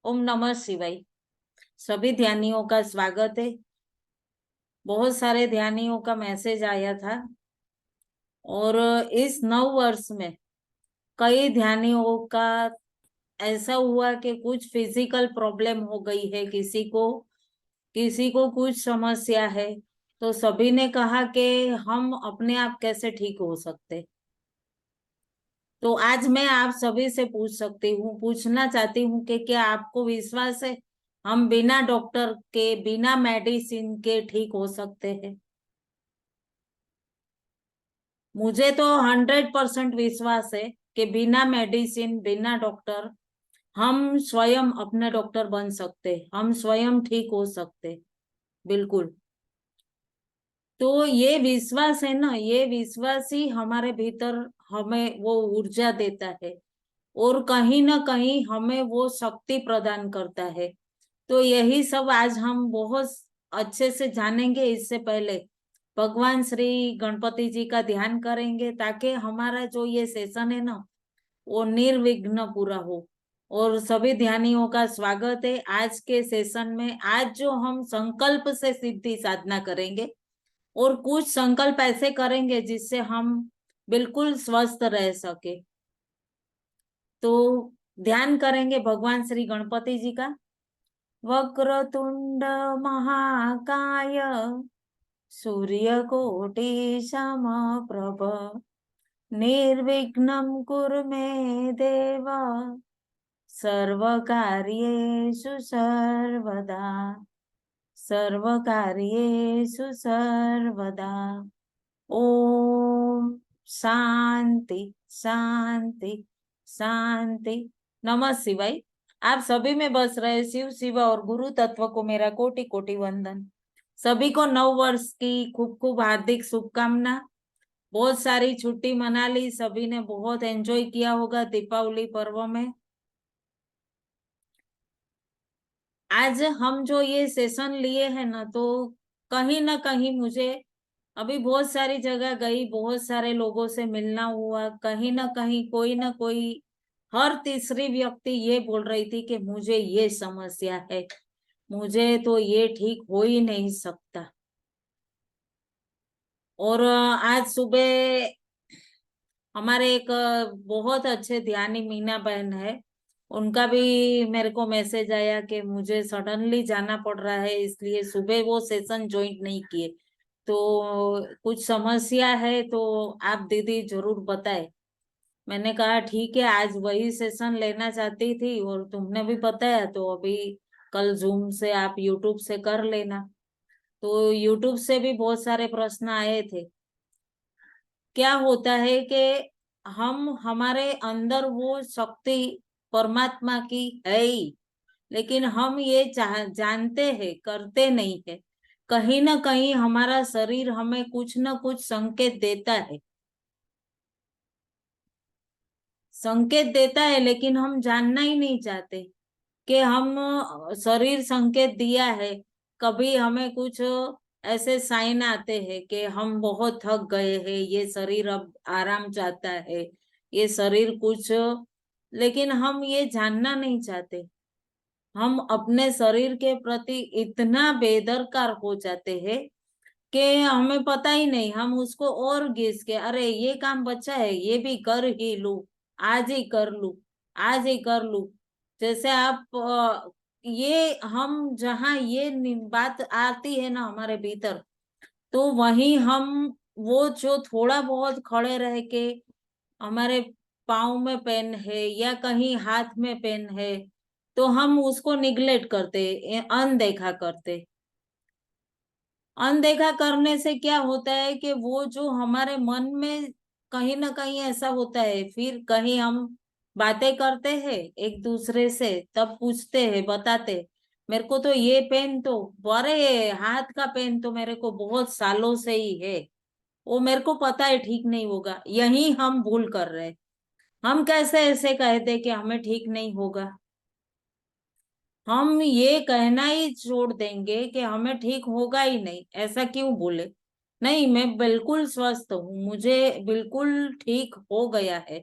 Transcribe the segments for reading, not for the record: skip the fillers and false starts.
ओम नमः शिवाय। सभी ध्यानियों का स्वागत है। बहुत सारे ध्यानियों का मैसेज आया था और इस नव वर्ष में कई ध्यानियों का ऐसा हुआ कि कुछ फिजिकल प्रॉब्लम हो गई है, किसी को कुछ समस्या है। तो सभी ने कहा कि हम अपने आप कैसे ठीक हो सकते। तो आज मैं आप सभी से पूछना चाहती हूँ कि क्या आपको विश्वास है हम बिना डॉक्टर के, बिना मेडिसिन के ठीक हो सकते हैं? मुझे तो 100% विश्वास है कि बिना मेडिसिन, बिना डॉक्टर हम स्वयं अपने डॉक्टर बन सकते, हम स्वयं ठीक हो सकते। बिल्कुल। तो ये विश्वास है ना, ये विश्वास ही हमारे भीतर हमें वो ऊर्जा देता है और कहीं ना कहीं हमें वो शक्ति प्रदान करता है। तो यही सब आज हम बहुत अच्छे से जानेंगे। इससे पहले भगवान श्री गणपति जी का ध्यान करेंगे ताकि हमारा जो ये सेशन है ना वो निर्विघ्न पूरा हो। और सभी ध्यानियों का स्वागत है आज के सेशन में। आज जो हम संकल्प से सिद्धि साधना करेंगे और कुछ संकल्प ऐसे करेंगे जिससे हम बिल्कुल स्वस्थ रह सके। तो ध्यान करेंगे भगवान श्री गणपति जी का। वक्रतुंड महाकाय सूर्यकोटि समप्रभ निर्विघ्नं कुरु मे देव सर्वकार्येषु सर्वदा सर्वकार्येषु सर्वदा। ओम शांति शांति शांति। नमः शिवाय। आप सभी में बस रहे शिव शिव और गुरु तत्व को मेरा कोटि कोटि वंदन। सभी को नव वर्ष की खूब खूब हार्दिक शुभकामना। बहुत सारी छुट्टी मना ली, सभी ने बहुत एंजॉय किया होगा दीपावली पर्व में। आज हम जो ये सेशन लिए हैं ना, तो कहीं ना कहीं मुझे अभी बहुत सारी जगह गई, बहुत सारे लोगों से मिलना हुआ, कहीं ना कोई हर तीसरी व्यक्ति ये बोल रही थी कि मुझे ये समस्या है, मुझे तो ये ठीक हो ही नहीं सकता। और आज सुबह हमारे एक बहुत अच्छे ध्यानी मीना बहन है, उनका भी मेरे को मैसेज आया कि मुझे सडनली जाना पड़ रहा है, इसलिए सुबह वो सेशन ज्वाइन नहीं किए। तो कुछ समस्या है तो आप दीदी जरूर बताए। मैंने कहा ठीक है, आज वही सेशन लेना चाहती थी और तुमने भी बताया, तो अभी कल जूम से आप यूट्यूब से कर लेना। तो यूट्यूब से भी बहुत सारे प्रश्न आए थे। क्या होता है कि हम, हमारे अंदर वो शक्ति परमात्मा की है ही, लेकिन हम ये जानते हैं, करते नहीं है। कहीं ना कहीं हमारा शरीर हमें कुछ ना कुछ संकेत देता है, संकेत देता है, लेकिन हम जानना ही नहीं चाहते कि हम शरीर संकेत दिया है। कभी हमें कुछ ऐसे साइन आते हैं कि हम बहुत थक गए हैं, ये शरीर अब आराम चाहता है, ये शरीर कुछ, लेकिन हम ये जानना नहीं चाहते। हम अपने शरीर के प्रति इतना बेदरकार हो जाते हैं कि हमें पता ही नहीं, हम उसको और घिस के अरे ये काम बचा है, ये भी कर ही लूं, आज ही कर लूं, आज ही कर लूं। जैसे आप ये हम जहाँ ये बात आती है ना हमारे भीतर, तो वहीं हम वो जो थोड़ा बहुत खड़े रह के हमारे पाँव में पेन है या कहीं हाथ में पेन है, तो हम उसको निग्लेक्ट करते, अनदेखा करते। अनदेखा करने से क्या होता है कि वो जो हमारे मन में कहीं ना कहीं ऐसा होता है, फिर कहीं हम बातें करते हैं एक दूसरे से, तब पूछते हैं, बताते मेरे को तो ये पेन तो, अरे हाथ का पेन तो मेरे को बहुत सालों से ही है, वो मेरे को पता है ठीक नहीं होगा। यही हम भूल कर रहे हैं। हम कैसे ऐसे कहते कि हमें ठीक नहीं होगा? हम ये कहना ही छोड़ देंगे कि हमें ठीक होगा ही नहीं, ऐसा क्यों बोले? नहीं, मैं बिल्कुल स्वस्थ हूँ, मुझे बिल्कुल ठीक हो गया है।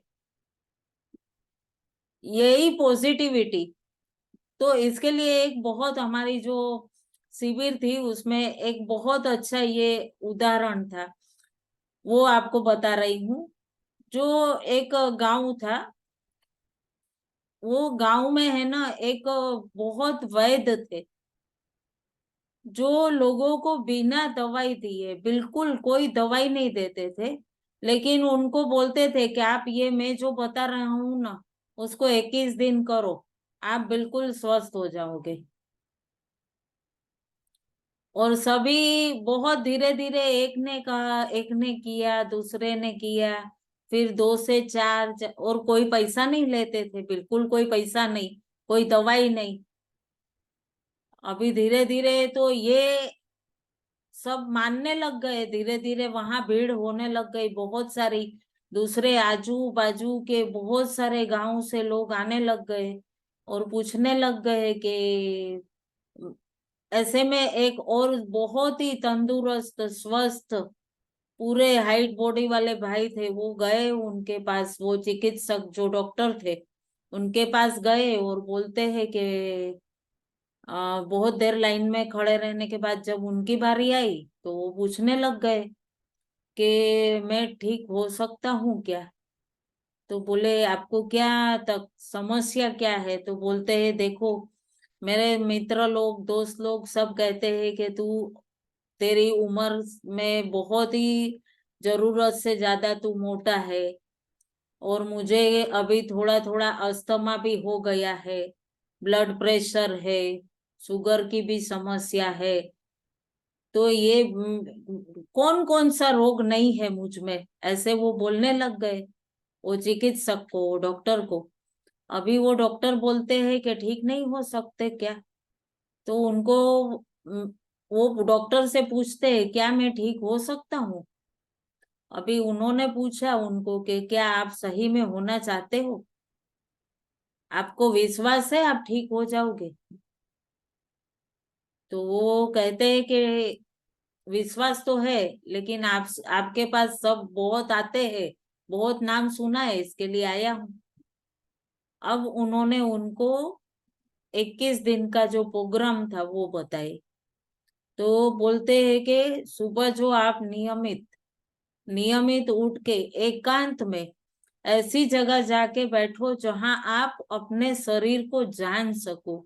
यही पॉजिटिविटी। तो इसके लिए एक बहुत हमारी जो शिविर थी उसमें एक बहुत अच्छा ये उदाहरण था, वो आपको बता रही हूँ। जो एक गांव था, वो गांव में है ना एक बहुत वैद्य थे, जो लोगों को बिना दवाई दिए, बिल्कुल कोई दवाई नहीं देते थे, लेकिन उनको बोलते थे कि आप ये मैं जो बता रहा हूं ना, उसको 21 दिन करो, आप बिल्कुल स्वस्थ हो जाओगे। और सभी बहुत धीरे धीरे, एक ने कहा, एक ने किया, दूसरे ने किया, फिर 2 से 4, और कोई पैसा नहीं लेते थे, बिल्कुल कोई पैसा नहीं, कोई दवाई नहीं। अभी धीरे धीरे तो ये सब मानने लग गए, धीरे धीरे वहां भीड़ होने लग गई बहुत सारी, दूसरे आजू बाजू के बहुत सारे गांव से लोग आने लग गए और पूछने लग गए कि ऐसे में एक और बहुत ही तंदुरुस्त स्वस्थ पूरे हाइट बॉडी वाले भाई थे, वो गए उनके पास, वो चिकित्सक जो डॉक्टर थे उनके पास गए और बोलते हैं कि बहुत देर लाइन में खड़े रहने के बाद जब उनकी बारी आई तो वो पूछने लग गए कि मैं ठीक हो सकता हूँ क्या। तो बोले आपको क्या तक समस्या क्या है, तो बोलते हैं देखो, मेरे मित्र लोग, दोस्त लोग सब कहते हैं कि तू, तेरी उम्र में बहुत ही जरूरत से ज्यादा तू मोटा है, और मुझे अभी थोड़ा थोड़ा अस्थमा भी हो गया है, ब्लड प्रेशर है, शुगर की भी समस्या है, तो ये कौन कौन सा रोग नहीं है मुझ में, ऐसे वो बोलने लग गए, वो चिकित्सक को, डॉक्टर को। अभी वो डॉक्टर बोलते हैं कि ठीक नहीं हो सकते क्या। तो उनको वो डॉक्टर से पूछते हैं क्या मैं ठीक हो सकता हूँ। अभी उन्होंने पूछा उनको कि क्या आप सही में होना चाहते हो, आपको विश्वास है आप ठीक हो जाओगे। तो वो कहते हैं कि विश्वास तो है, लेकिन आप, आपके पास सब बहुत आते हैं, बहुत नाम सुना है, इसके लिए आया हूँ। अब उन्होंने उनको 21 दिन का जो प्रोग्राम था वो बताए। तो बोलते हैं कि सुबह जो आप नियमित नियमित उठ के एकांत में ऐसी जगह जाके बैठो जहां आप अपने शरीर को जान सको,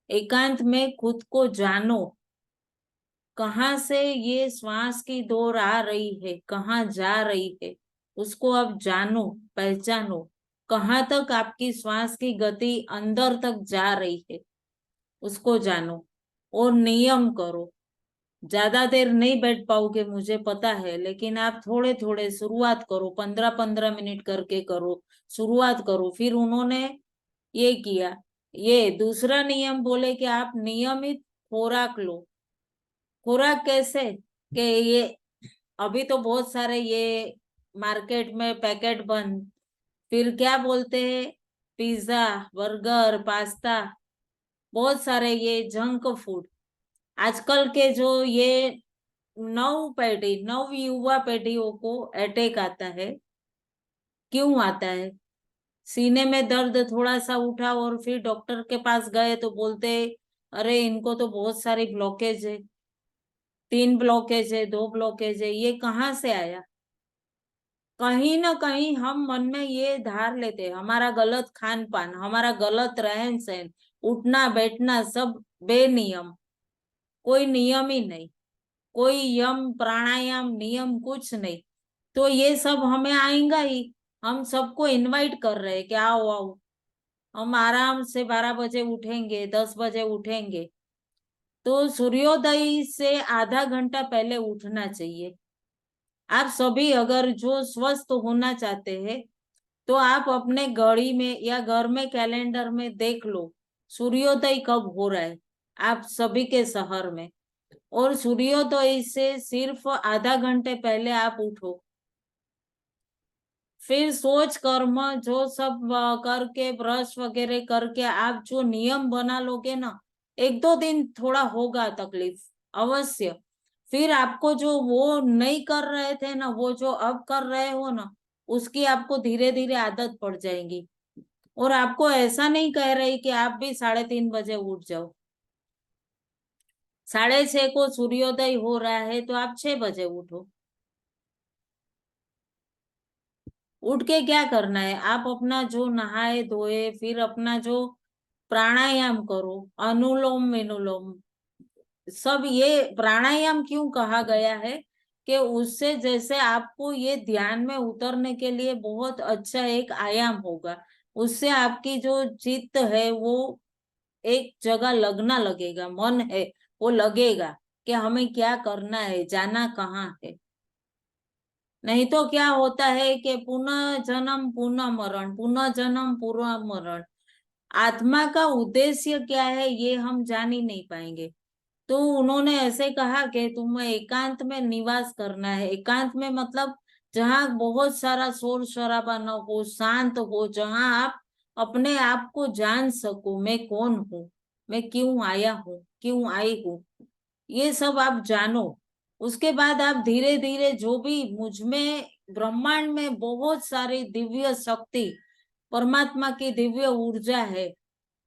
एकांत में खुद को जानो, कहाँ से ये श्वास की दौड़ आ रही है, कहाँ जा रही है, उसको आप जानो, पहचानो, कहाँ तक आपकी श्वास की गति अंदर तक जा रही है, उसको जानो, और नियम करो। ज्यादा देर नहीं बैठ पाओगे मुझे पता है, लेकिन आप थोड़े थोड़े शुरुआत करो, 15-15 मिनट करके करो, शुरुआत करो। फिर उन्होंने ये किया, ये दूसरा नियम बोले कि आप नियमित खुराक लो। खुराक कैसे, कि ये अभी तो बहुत सारे ये मार्केट में पैकेट बंद, फिर क्या बोलते हैं, पिज्जा, बर्गर, पास्ता, बहुत सारे ये जंक फूड, आजकल के जो ये नव युवा पीढ़ियों को अटैक आता है। क्यों आता है, सीने में दर्द थोड़ा सा उठा और फिर डॉक्टर के पास गए तो बोलते अरे इनको तो बहुत सारी ब्लॉकेज है, 3 ब्लॉकेज है, 2 ब्लॉकेज है, ये कहाँ से आया। कहीं ना कहीं हम मन में ये धार लेते हैं, हमारा गलत खान पान, हमारा गलत रहन सहन, उठना बैठना सब बेनियम, कोई नियम ही नहीं, कोई यम प्राणायाम नियम कुछ नहीं। तो ये सब हमें आएगा ही। हम सबको इनवाइट कर रहे हैं कि आओ आओ, हम आराम से 12 बजे उठेंगे, 10 बजे उठेंगे। तो सूर्योदय से आधा घंटा पहले उठना चाहिए। आप सभी अगर जो स्वस्थ होना चाहते हैं तो आप अपने घड़ी में या घर में कैलेंडर में देख लो सूर्योदय कब हो रहा है आप सभी के शहर में, और सूर्योदय से सिर्फ आधा घंटे पहले आप उठो। फिर सोच कर्म जो सब करके ब्रश वगैरह करके आप जो नियम बना लोगे ना, 1-2 दिन थोड़ा होगा तकलीफ अवश्य। फिर आपको जो वो नहीं कर रहे थे ना, वो जो अब कर रहे हो ना, उसकी आपको धीरे धीरे आदत पड़ जाएगी। और आपको ऐसा नहीं कह रही कि आप भी 3:30 बजे उठ जाओ। 6:30 को सूर्योदय हो रहा है तो आप 6 बजे उठो। उठ के क्या करना है, आप अपना जो नहाए धोए फिर अपना जो प्राणायाम करो, अनुलोम विनुलोम सब। ये प्राणायाम क्यों कहा गया है कि उससे जैसे आपको ये ध्यान में उतरने के लिए बहुत अच्छा एक आयाम होगा। उससे आपकी जो चित्त है वो एक जगह लगना लगेगा, मन है वो लगेगा कि हमें क्या करना है, जाना कहाँ है। नहीं तो क्या होता है कि पुनः जन्म पुनः मरण, पुनः जन्म पुनः मरण। आत्मा का उद्देश्य क्या है ये हम जान ही नहीं पाएंगे। तो उन्होंने ऐसे कहा कि तुम्हें एकांत में निवास करना है। एकांत में मतलब जहाँ बहुत सारा शोर शराबा न हो, शांत हो, जहाँ आप अपने आप को जान सको, मैं कौन हूँ, मैं क्यों आया हूँ, क्यों आई हूँ, ये सब आप जानो। उसके बाद आप धीरे धीरे जो भी मुझ में ब्रह्मांड में बहुत सारी दिव्य शक्ति, परमात्मा की दिव्य ऊर्जा है,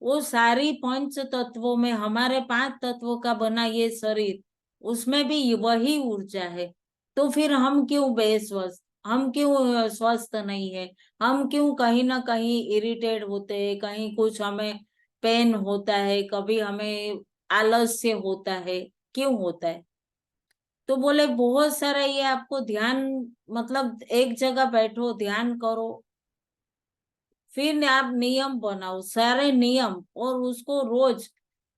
वो सारी पंच तत्वों में हमारे 5 तत्वों का बना ये शरीर, उसमें भी वही ऊर्जा है। तो फिर हम क्यों बेस्वस्थ, हम क्यों स्वस्थ नहीं है, हम क्यों कहीं ना कहीं इरिटेट होते हैं, कहीं कुछ हमें पेन होता है, कभी हमें आलस्य होता है, क्यों होता है। तो बोले बहुत सारा ये आपको ध्यान, मतलब एक जगह बैठो ध्यान करो, फिर आप नियम बनाओ, सारे नियम, और उसको रोज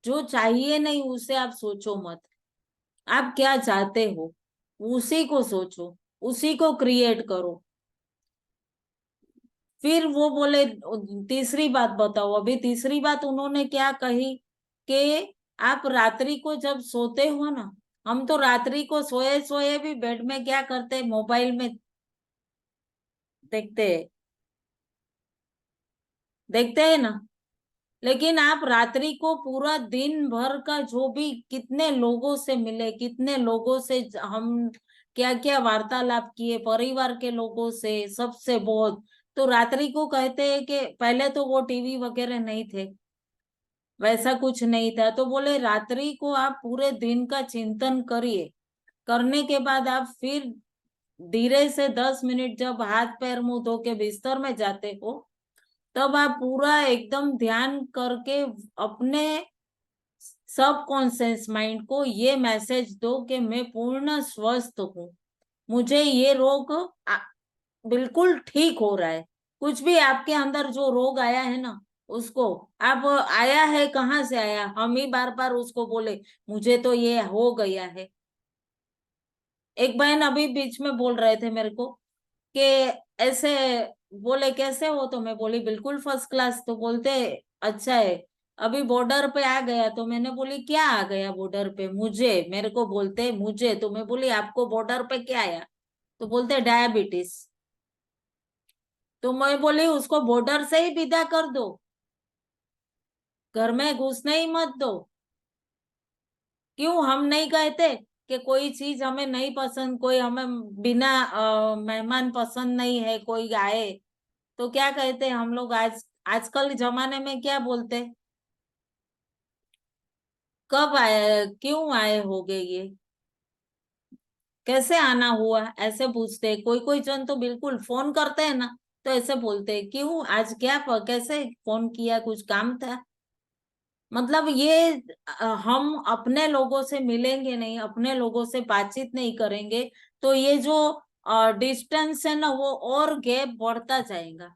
जो चाहिए नहीं उसे आप सोचो मत। आप क्या चाहते हो उसी को सोचो, उसी को क्रिएट करो। फिर वो बोले तीसरी बात बताओ। अभी तीसरी बात उन्होंने क्या कही कि आप रात्रि को जब सोते हो ना, हम तो रात्रि को सोए सोए भी बेड में क्या करते हैं, मोबाइल में देखते हैं, देखते हैं ना। लेकिन आप रात्रि को पूरा दिन भर का जो भी कितने लोगों से मिले, कितने लोगों से हम क्या क्या वार्तालाप किए, परिवार के लोगों से, सबसे बहुत। तो रात्रि को कहते हैं कि पहले तो वो टीवी वगैरह नहीं थे, वैसा कुछ नहीं था। तो बोले रात्रि को आप पूरे दिन का चिंतन करिए, करने के बाद आप फिर धीरे से 10 मिनट जब हाथ पैर मुंह धो के बिस्तर में जाते हो, तब आप पूरा एकदम ध्यान करके अपने सब कॉन्शियस माइंड को ये मैसेज दो कि मैं पूर्ण स्वस्थ हूँ, मुझे ये रोग बिल्कुल ठीक हो रहा है। कुछ भी आपके अंदर जो रोग आया है ना, उसको आप आया है कहाँ से आया, हम ही बार बार उसको बोले मुझे तो ये हो गया है। एक बहन अभी बीच में बोल रहे थे मेरे को कि ऐसे, बोले कैसे हो, तो मैं बोली बिल्कुल फर्स्ट क्लास। तो बोलते अच्छा है, अभी बॉर्डर पे आ गया। तो मैंने बोली क्या आ गया बॉर्डर पे, मुझे, मेरे को बोलते मुझे। तो मैं बोली आपको बॉर्डर पे क्या आया, तो बोलते डायबिटीज। तो मैं बोली उसको बॉर्डर से ही विदा कर दो, घर में घुसने ही मत दो। क्यों हम नहीं कहते कि कोई चीज हमें नहीं पसंद, कोई हमें बिना मेहमान पसंद नहीं है, कोई आए तो क्या कहते हैं हम लोग, आज आजकल जमाने में क्या बोलते, कब आए, क्यों आए होगे ये, कैसे आना हुआ, ऐसे पूछते हैं। कोई कोई जन तो बिल्कुल फोन करते हैं ना, तो ऐसे बोलते हैं क्यों आज क्या कैसे फोन किया, कुछ काम था। मतलब ये हम अपने लोगों से मिलेंगे नहीं, अपने लोगों से बातचीत नहीं करेंगे, तो ये जो डिस्टेंस है ना वो और गैप बढ़ता जाएगा।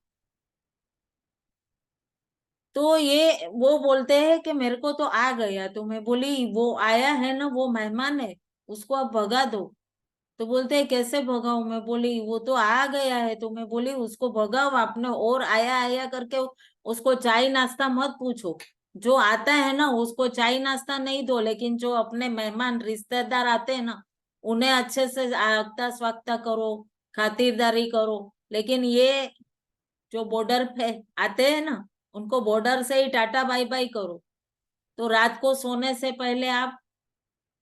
तो ये वो बोलते हैं कि मेरे को तो आ गया। तो मैं बोली वो आया है ना, वो मेहमान है, उसको आप भगा दो। तो बोलते हैं कैसे भगाऊं, मैं बोली वो तो आ गया है। तो मैं बोली उसको भगाओ, आपने और आया आया करके उसको चाय नाश्ता मत पूछो। जो आता है ना उसको चाय नाश्ता नहीं दो, लेकिन जो अपने मेहमान रिश्तेदार आते हैं ना उन्हें अच्छे से आगता स्वागता करो, खातिरदारी करो। लेकिन ये जो बॉर्डर पे आते हैं ना उनको बॉर्डर से ही टाटा बाय बाय करो। तो रात को सोने से पहले आप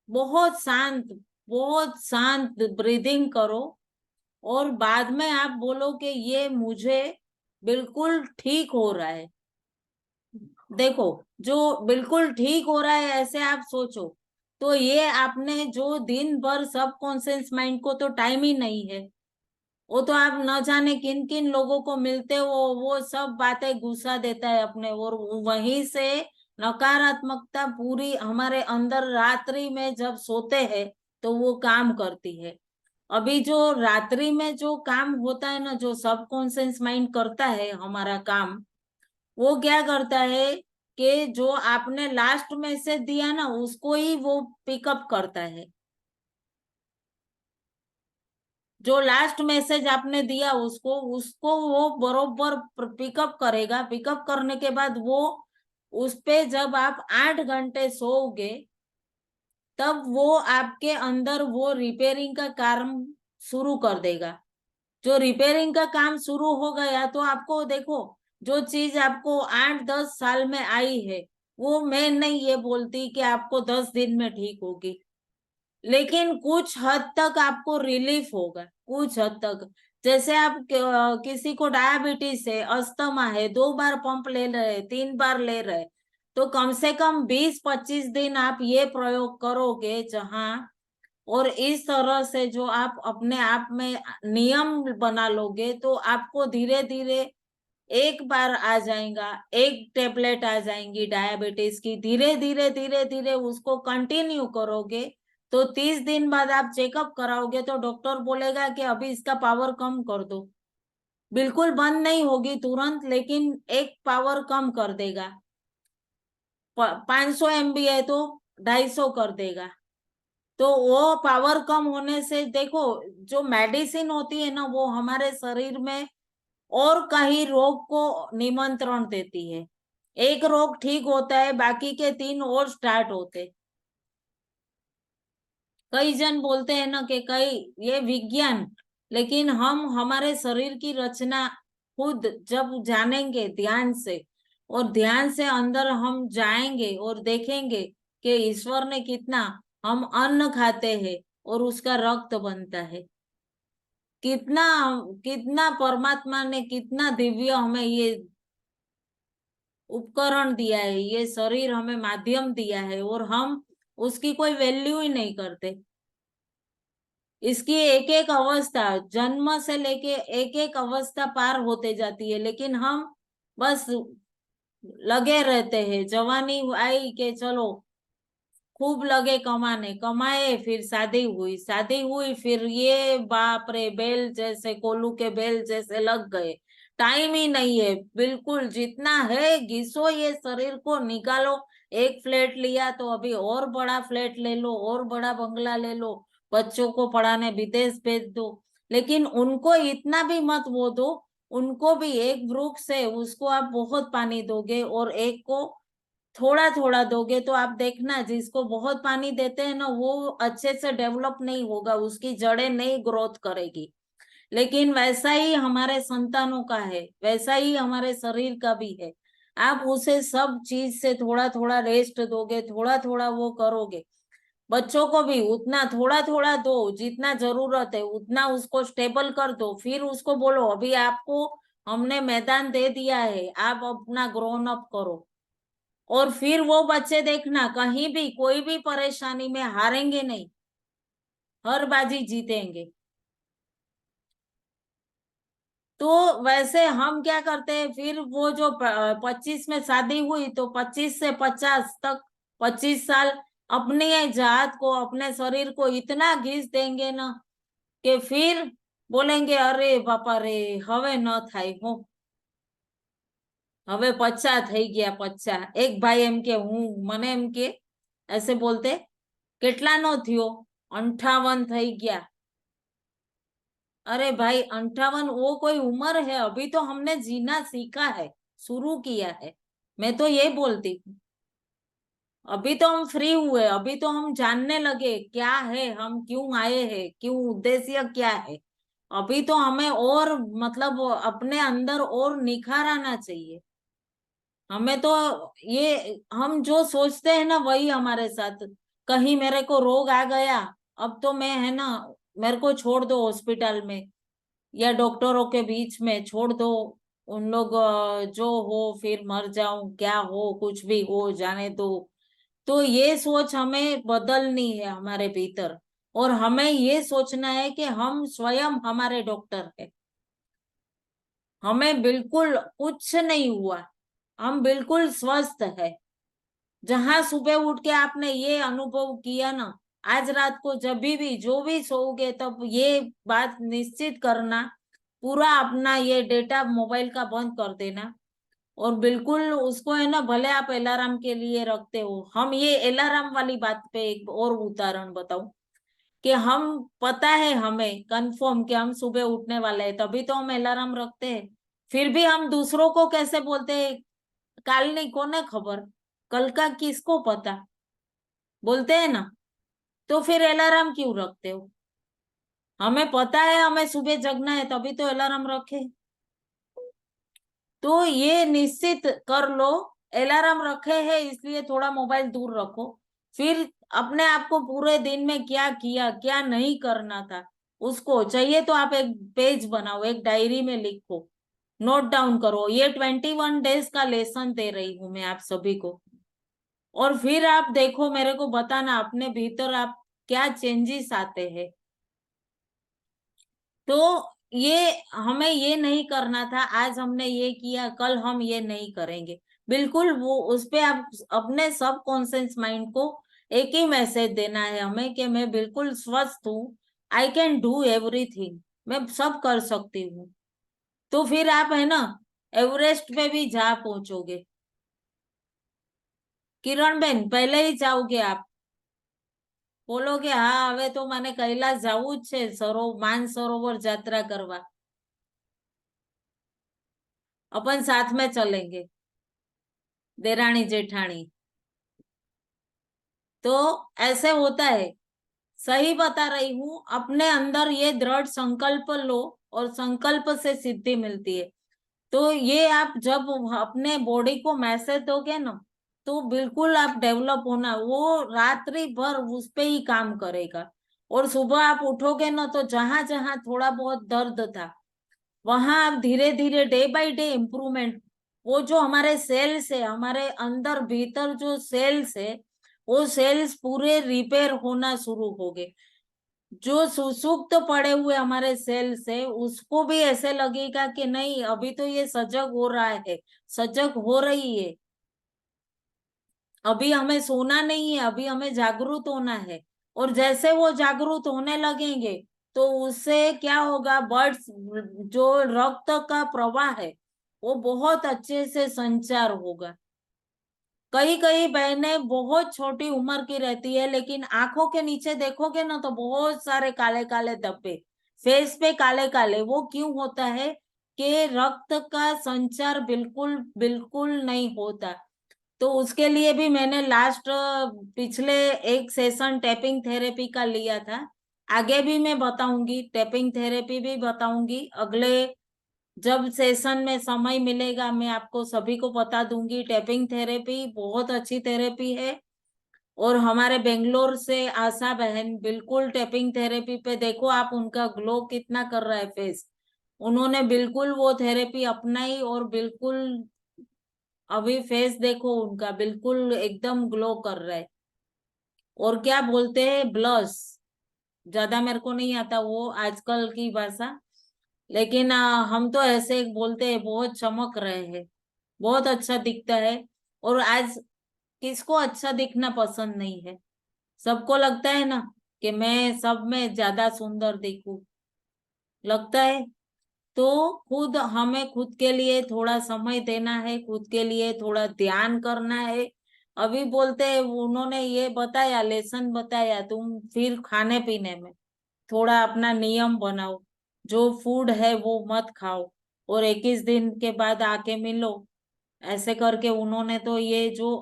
बहुत शांत, बहुत शांत ब्रीदिंग करो, और बाद में आप बोलो कि ये मुझे बिल्कुल ठीक हो रहा है। देखो, जो बिल्कुल ठीक हो रहा है ऐसे आप सोचो, तो ये आपने जो दिन भर सबकॉन्शियस माइंड को तो टाइम ही नहीं है। वो तो आप न जाने किन किन लोगों को मिलते हो, वो सब बातें घुसा देता है अपने, और वहीं से नकारात्मकता पूरी हमारे अंदर रात्रि में जब सोते हैं तो वो काम करती है। अभी जो रात्रि में जो काम होता है ना, जो सबकॉन्शियस माइंड करता है हमारा काम, वो क्या करता है कि जो आपने लास्ट मैसेज दिया ना उसको ही वो पिकअप करता है। जो लास्ट मैसेज आपने दिया उसको उसको वो बरोबर पिकअप करेगा। पिकअप करने के बाद वो उस पे जब आप 8 घंटे सोओगे तब वो आपके अंदर वो रिपेयरिंग का काम शुरू कर देगा। जो रिपेयरिंग का काम शुरू हो गया तो आपको देखो, जो चीज आपको 8-10 साल में आई है वो मैं नहीं ये बोलती कि आपको 10 दिन में ठीक होगी, लेकिन कुछ हद तक आपको रिलीफ होगा, कुछ हद तक। जैसे आप किसी को डायबिटीज है, अस्थमा है, 2 बार पंप ले रहे, 3 बार ले रहे, तो कम से कम 20-25 दिन आप ये प्रयोग करोगे जहां, और इस तरह से जो आप अपने आप में नियम बना लोगे तो आपको धीरे धीरे एक बार आ जाएगा, एक टेबलेट आ जाएंगी डायबिटीज की। धीरे धीरे धीरे धीरे उसको कंटिन्यू करोगे तो 30 दिन बाद आप चेकअप कराओगे तो डॉक्टर बोलेगा कि अभी इसका पावर कम कर दो। बिल्कुल बंद नहीं होगी तुरंत, लेकिन एक पावर कम कर देगा। 500 MB है तो 250 कर देगा। तो वो पावर कम होने से देखो, जो मेडिसिन होती है ना वो हमारे शरीर में और कहीं रोग को निमंत्रण देती है। एक रोग ठीक होता है, बाकी के 3 और स्टार्ट होते। कई जन बोलते हैं ना कि कई ये विज्ञान, लेकिन हम हमारे शरीर की रचना खुद जब जानेंगे ध्यान से, और ध्यान से अंदर हम जाएंगे और देखेंगे कि ईश्वर ने कितना, हम अन्न खाते हैं और उसका रक्त बनता है, कितना कितना परमात्मा ने कितना दिव्य हमें ये उपकरण दिया है, ये शरीर हमें माध्यम दिया है, और हम उसकी कोई वैल्यू ही नहीं करते। इसकी एक एक अवस्था जन्म से लेके एक एक अवस्था पार होते जाती है, लेकिन हम बस लगे रहते हैं। जवानी आई के चलो खूब लगे कमाने, कमाए, फिर शादी हुई, शादी हुई, फिर ये बाप रे बैल जैसे, कोल्हू के बैल जैसे लग गए। टाइम ही नहीं है बिल्कुल, जितना है घिसो ये शरीर को निकालो। एक फ्लैट लिया तो अभी और बड़ा फ्लैट ले लो, और बड़ा बंगला ले लो, बच्चों को पढ़ाने विदेश भेज दो। लेकिन उनको इतना भी मत वो दो, उनको भी एक वृक्ष है उसको आप बहुत पानी दोगे और एक को थोड़ा थोड़ा दोगे तो आप देखना, जिसको बहुत पानी देते हैं ना वो अच्छे से डेवलप नहीं होगा, उसकी जड़ें नहीं ग्रोथ करेगी। लेकिन वैसा ही हमारे संतानों का है, वैसा ही हमारे शरीर का भी है। आप उसे सब चीज से थोड़ा थोड़ा रेस्ट दोगे, थोड़ा थोड़ा वो करोगे। बच्चों को भी उतना थोड़ा थोड़ा दो, जितना जरूरत है उतना उसको स्टेबल कर दो। फिर उसको बोलो अभी आपको हमने मैदान दे दिया है, आप अपना ग्रोन अप करो। और फिर वो बच्चे देखना कहीं भी कोई भी परेशानी में हारेंगे नहीं, हर बाजी जीतेंगे। तो वैसे हम क्या करते हैं, फिर वो जो 25 में शादी हुई तो 25 से 50 तक, 25 साल अपने जात को, अपने शरीर को इतना घिस देंगे ना कि फिर बोलेंगे अरे बापा रे, हवे न थाय हो, હવે 50 થઈ ગયા 50। એક ભાઈ એમ કે હું મને એમ કે ऐसे बोलते કેટલા નો થયો, 58 થઈ ગયા। अरे भाई 58 वो कोई उम्र है? अभी तो हमने जीना सीखा है, शुरू किया है। मैं तो ये बोलती हूँ, अभी तो हम फ्री हुए, अभी तो हम जानने लगे क्या है, हम क्यों आए हैं, क्यों उद्देश्य क्या है। अभी तो हमें और मतलब अपने अंदर और निखार आना चाहिए। हमें तो ये, हम जो सोचते हैं ना वही हमारे साथ। कहीं मेरे को रोग आ गया, अब तो मैं है ना, मेरे को छोड़ दो हॉस्पिटल में या डॉक्टरों के बीच में छोड़ दो, उन लोग जो हो फिर मर जाऊं, क्या हो, कुछ भी हो जाने दो। तो ये सोच हमें बदलनी है हमारे भीतर, और हमें ये सोचना है कि हम स्वयं हमारे डॉक्टर है। हमें बिल्कुल कुछ नहीं हुआ, हम बिल्कुल स्वस्थ है। जहां सुबह उठ के आपने ये अनुभव किया ना, आज रात को जब भी जो भी सोओगे तब ये बात निश्चित करना, पूरा अपना ये डेटा मोबाइल का बंद कर देना। और बिल्कुल उसको है ना, भले आप अलार्म के लिए रखते हो, हम ये अलार्म वाली बात पे एक और उदाहरण बताऊं कि हम पता है हमें कंफर्म कि हम सुबह उठने वाले हैं, तभी तो हम अलार्म रखते हैं। फिर भी हम दूसरों को कैसे बोलते हैं, काल नहीं कोने खबर, कल का किसको पता, बोलते हैं ना। तो फिर अलार्म क्यों रखते हो? हमें पता है हमें सुबह जगना है, तभी तो अलार्म रखे। तो ये निश्चित कर लो, अलार्म रखे हैं इसलिए थोड़ा मोबाइल दूर रखो। फिर अपने आप को पूरे दिन में क्या किया क्या नहीं करना था, उसको चाहिए तो आप एक पेज बनाओ, एक डायरी में लिखो, नोट डाउन करो। ये 21 डेज का लेसन दे रही हूं मैं आप सभी को। और फिर आप देखो, मेरे को बताना अपने भीतर आप क्या चेंजेस आते हैं। तो ये हमें ये नहीं करना था, आज हमने ये किया कल हम ये नहीं करेंगे। बिल्कुल वो उस पे आप अपने सब कॉन्शियस माइंड को एक ही मैसेज देना है हमें कि मैं बिल्कुल स्वस्थ हूँ, आई कैन डू एवरीथिंग, मैं सब कर सकती हूँ। तो फिर आप है ना एवरेस्ट पे भी जा पहुंचोगे। किरण बेन पहले ही जाओगे आप, બોલોગે હા હવે તો મને કૈલાસ જવું જ છે, માન સરોવર यात्रा करवा, अपन साथ में चलेंगे, देरानी जेठानी। तो ऐसे होता है, सही बता रही हूँ, अपने अंदर ये दृढ़ संकल्प लो और संकल्प से सिद्धि मिलती है। तो ये आप जब अपने बॉडी को मैसेज दोगे ना, तो बिल्कुल आप डेवलप होना, वो रात्रि भर उस पे ही काम करेगा। और सुबह आप उठोगे ना, तो जहां जहां थोड़ा बहुत दर्द था, वहां आप धीरे धीरे डे बाय डे इम्प्रूवमेंट, वो जो हमारे सेल्स है, हमारे अंदर भीतर जो सेल्स है, वो सेल्स पूरे रिपेयर होना शुरू हो गए। जो सुसुप्त पड़े हुए हमारे सेल्स है, उसको भी ऐसे लगेगा कि नहीं अभी तो ये सजग हो रहा है, सजग हो रही है, अभी हमें सोना नहीं है, अभी हमें जागरूक होना है। और जैसे वो जागरूक होने लगेंगे, तो उससे क्या होगा, ब्लड जो रक्त का प्रवाह है, वो बहुत अच्छे से संचार होगा। कई कई बहनें बहुत छोटी उम्र की रहती है, लेकिन आंखों के नीचे देखोगे ना तो बहुत सारे काले काले धब्बे, फेस पे काले काले, वो क्यों होता है कि रक्त का संचार बिल्कुल बिल्कुल नहीं होता। तो उसके लिए भी मैंने लास्ट पिछले एक सेशन टैपिंग थेरेपी का लिया था। आगे भी मैं बताऊंगी, टैपिंग थेरेपी भी बताऊंगी अगले, जब सेशन में समय मिलेगा मैं आपको सभी को बता दूंगी। टैपिंग थेरेपी बहुत अच्छी थेरेपी है। और हमारे बेंगलोर से आशा बहन बिल्कुल टैपिंग थेरेपी पे, देखो आप उनका ग्लो कितना कर रहा है फेस, उन्होंने बिल्कुल वो थेरेपी अपनाई और बिल्कुल अभी फेस देखो उनका बिल्कुल एकदम ग्लो कर रहा है। और क्या बोलते हैं, ब्लश, ज्यादा मेरे को नहीं आता वो आजकल की भाषा, लेकिन हम तो ऐसे बोलते हैं बहुत चमक रहे हैं, बहुत अच्छा दिखता है। और आज किसको अच्छा दिखना पसंद नहीं है? सबको लगता है ना कि मैं सब में ज्यादा सुंदर दिखूं, लगता है। तो खुद हमें खुद के लिए थोड़ा समय देना है, खुद के लिए थोड़ा ध्यान करना है। अभी बोलते हैं उन्होंने ये बताया, लेसन बताया, तुम फिर खाने पीने में थोड़ा अपना नियम बनाओ, जो फूड है वो मत खाओ, और 21 दिन के बाद आके मिलो। ऐसे करके उन्होंने तो ये जो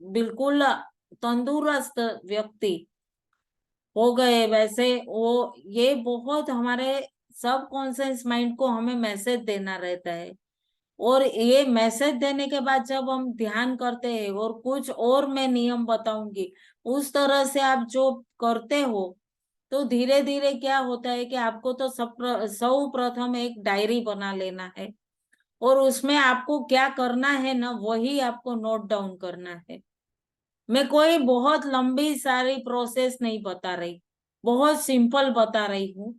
बिल्कुल तंदुरुस्त व्यक्ति हो गए वैसे, वो ये बहुत हमारे सब कॉन्शियस माइंड को हमें मैसेज देना रहता है। और ये मैसेज देने के बाद जब हम ध्यान करते हैं, और कुछ और मैं नियम बताऊंगी, उस तरह से आप जो करते हो, तो धीरे धीरे क्या होता है कि आपको तो सब सौ प्रथम एक डायरी बना लेना है। और उसमें आपको क्या करना है ना, वही आपको नोट डाउन करना है। मैं कोई बहुत लंबी सारी प्रोसेस नहीं बता रही, बहुत सिंपल बता रही हूँ।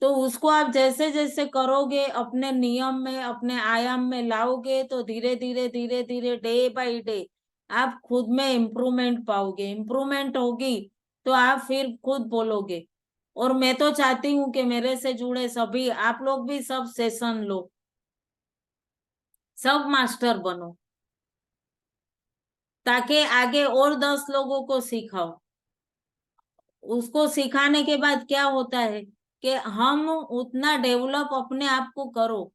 तो उसको आप जैसे जैसे करोगे, अपने नियम में, अपने आयाम में लाओगे, तो धीरे धीरे धीरे धीरे, डे बाय डे, आप खुद में इम्प्रूवमेंट पाओगे। इम्प्रूवमेंट होगी तो आप फिर खुद बोलोगे। और मैं तो चाहती हूँ कि मेरे से जुड़े सभी आप लोग भी सब सेशन लो, सब मास्टर बनो, ताकि आगे और 10 लोगों को सिखाओ। उसको सिखाने के बाद क्या होता है कि हम उतना डेवलप अपने आप को करो,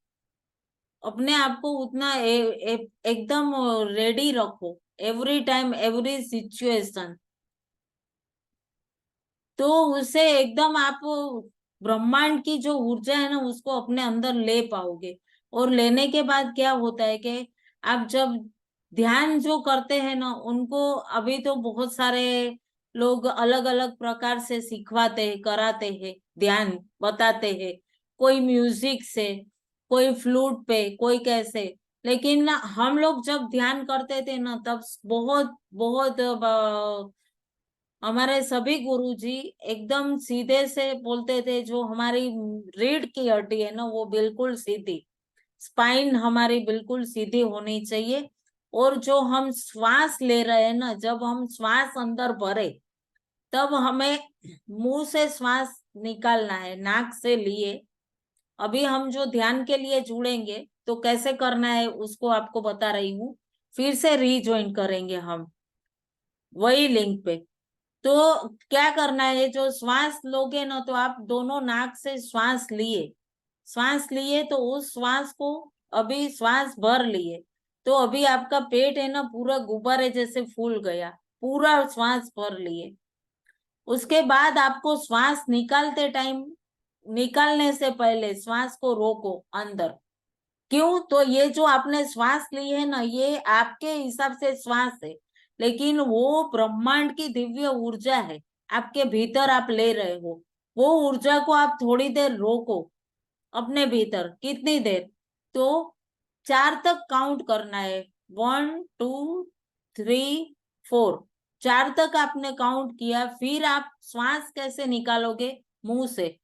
अपने आप को उतना एकदम रेडी रखो, एवरी टाइम एवरी सिचुएशन। तो उससे एकदम आप ब्रह्मांड की जो ऊर्जा है ना, उसको अपने अंदर ले पाओगे। और लेने के बाद क्या होता है कि आप जब ध्यान जो करते हैं ना, उनको अभी तो बहुत सारे लोग अलग अलग प्रकार से सिखवाते हैं, कराते हैं, ध्यान बताते हैं। कोई म्यूजिक से, कोई फ्लूट पे, कोई कैसे। लेकिन हम लोग जब ध्यान करते थे ना, तब बहुत बहुत हमारे सभी गुरुजी एकदम सीधे से बोलते थे। जो हमारी रीढ़ की हड्डी है ना, वो बिल्कुल सीधी, स्पाइन हमारी बिल्कुल सीधी होनी चाहिए। और जो हम श्वास ले रहे हैं ना, जब हम श्वास अंदर भरे, तब हमें मुंह से श्वास निकालना है, नाक से लिए। अभी हम जो ध्यान के लिए जुड़ेंगे तो कैसे करना है उसको आपको बता रही हूँ। फिर से रीज्वाइन करेंगे हम वही लिंक पे। तो क्या करना है, जो श्वास लोगे ना, तो आप दोनों नाक से श्वास लिए, श्वास लिए, तो उस श्वास को अभी श्वास भर लिए, तो अभी आपका पेट है ना, पूरा गुब्बारे जैसे फूल गया, पूरा श्वास भर लिए। उसके बाद आपको श्वास निकालते टाइम, निकालने से पहले श्वास को रोको अंदर। क्यों? तो ये जो आपने श्वास ली है ना, ये आपके हिसाब से श्वास है, लेकिन वो ब्रह्मांड की दिव्य ऊर्जा है, आपके भीतर आप ले रहे हो। वो ऊर्जा को आप थोड़ी देर रोको अपने भीतर। कितनी देर? तो 4 तक काउंट करना है। 1 2 3 4, 4 तक आपने काउंट किया, फिर आप श्वास कैसे निकालोगे? मुंह से।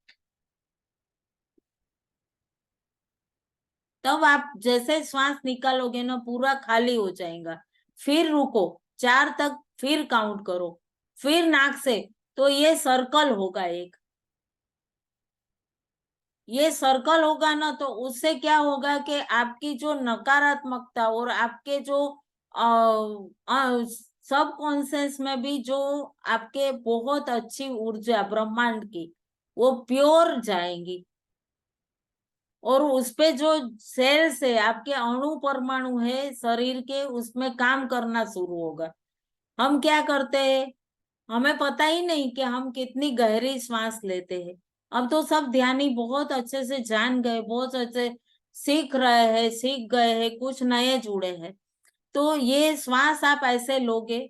तब आप जैसे श्वास निकालोगे ना, पूरा खाली हो जाएगा। फिर रुको, 4 तक फिर काउंट करो, फिर नाक से। तो ये सर्कल होगा एक, ये सर्कल होगा ना, तो उससे क्या होगा कि आपकी जो नकारात्मकता और आपके जो सब कॉन्शियस में भी जो आपके बहुत अच्छी ऊर्जा ब्रह्मांड की, वो प्योर जाएंगी। और उसपे जो सेल्स है, आपके अणु परमाणु है शरीर के, उसमें काम करना शुरू होगा। हम क्या करते हैं, हमें पता ही नहीं कि हम कितनी गहरी श्वास लेते हैं। अब तो सब ध्यानी बहुत अच्छे से जान गए, बहुत अच्छे सीख रहे हैं, सीख गए हैं, कुछ नए जुड़े हैं। तो ये श्वास आप ऐसे लोगे,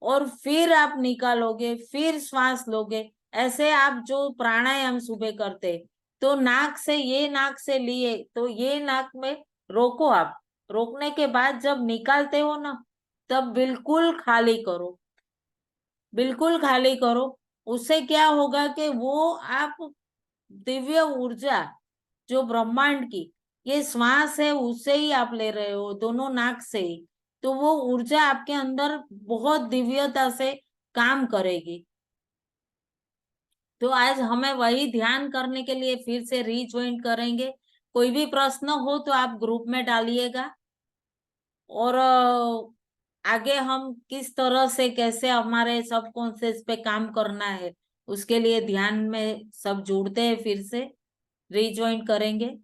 और फिर आप निकालोगे, फिर श्वास लोगे। ऐसे आप जो प्राणायाम सुबह करते, तो नाक से, ये नाक से लिए, तो ये नाक में रोको आप। रोकने के बाद जब निकालते हो ना, तब बिल्कुल खाली करो, बिल्कुल खाली करो। उससे क्या होगा कि वो आप दिव्य ऊर्जा जो ब्रह्मांड की, ये श्वास है, उससे ही आप ले रहे हो, दोनों नाक से ही। तो वो ऊर्जा आपके अंदर बहुत दिव्यता से काम करेगी। तो आज हमें वही ध्यान करने के लिए फिर से रीज्वाइन करेंगे। कोई भी प्रश्न हो तो आप ग्रुप में डालिएगा। और आगे हम किस तरह से, कैसे हमारे सबकॉन्शियस पे काम करना है, उसके लिए ध्यान में सब जुड़ते हैं, फिर से रीज्वाइन करेंगे।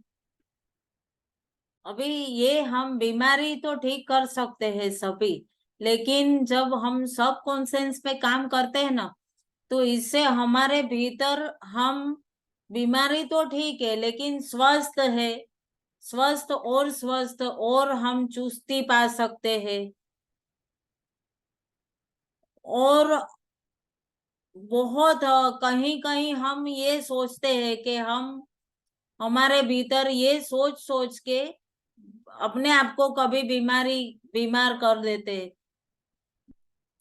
अभी ये हम बीमारी तो ठीक कर सकते हैं सभी, लेकिन जब हम सब कॉन्शियस पे काम करते हैं ना, तो इससे हमारे भीतर हम, बीमारी तो ठीक है लेकिन स्वस्थ है, स्वस्थ और स्वस्थ, और हम चुस्ती पा सकते हैं। और बहुत कहीं कहीं हम ये सोचते हैं कि हम, हमारे भीतर ये सोच सोच के अपने आप को कभी बीमार कर देते हैं।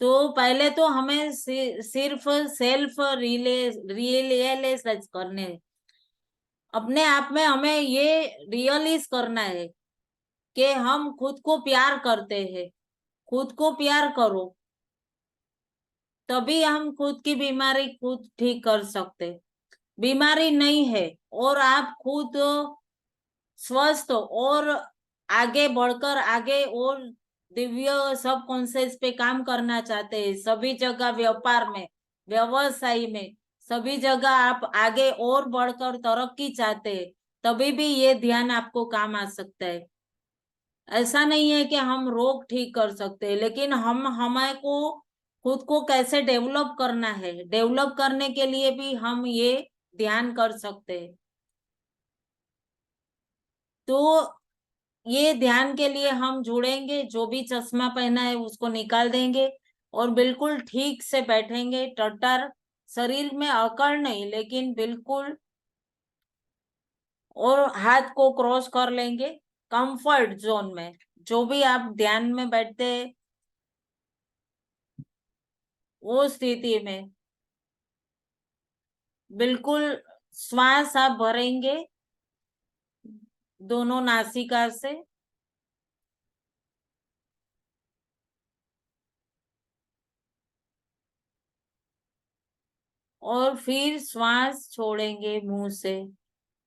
तो पहले तो हमें सिर्फ सेल्फ रियलाइज करने हैं। अपने आप में हमें ये रियलाइज करना है कि हम खुद को प्यार करते हैं। खुद को प्यार करो, तभी हम खुद की बीमारी खुद ठीक कर सकते। बीमारी नहीं है और आप खुद स्वस्थ हो और आगे बढ़कर आगे और दिव्य सब कॉन्सेप्ट पे काम करना चाहते हैं। सभी जगह व्यापार में, व्यवसाय में, सभी जगह आप आगे और बढ़कर तरक्की चाहते हैं, तभी भी ये ध्यान आपको काम आ सकता है। ऐसा नहीं है कि हम रोग ठीक कर सकते हैं, लेकिन हम हमें को खुद को कैसे डेवलप करना है, डेवलप करने के लिए भी हम ये ध्यान कर सकते हैं। तो ये ध्यान के लिए हम जुड़ेंगे, जो भी चश्मा पहना है उसको निकाल देंगे और बिल्कुल ठीक से बैठेंगे, टट्टार, शरीर में अकड़ नहीं लेकिन बिल्कुल, और हाथ को क्रॉस कर लेंगे कंफर्ट जोन में। जो भी आप ध्यान में बैठते हैं वो स्थिति में बिल्कुल श्वास आप भरेंगे दोनों नासिका से, और फिर श्वास छोड़ेंगे मुंह से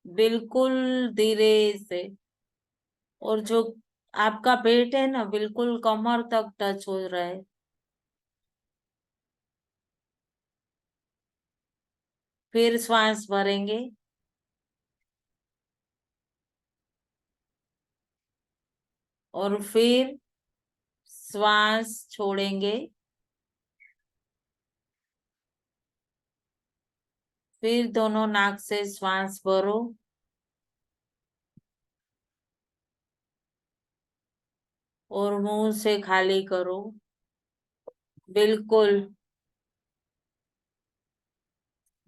बिल्कुल धीरे से। और जो आपका पेट है ना, बिल्कुल कमर तक टच हो रहा है। फिर श्वास भरेंगे और फिर श्वास छोड़ेंगे। फिर दोनों नाक से श्वास भरो और मुंह से खाली करो। बिल्कुल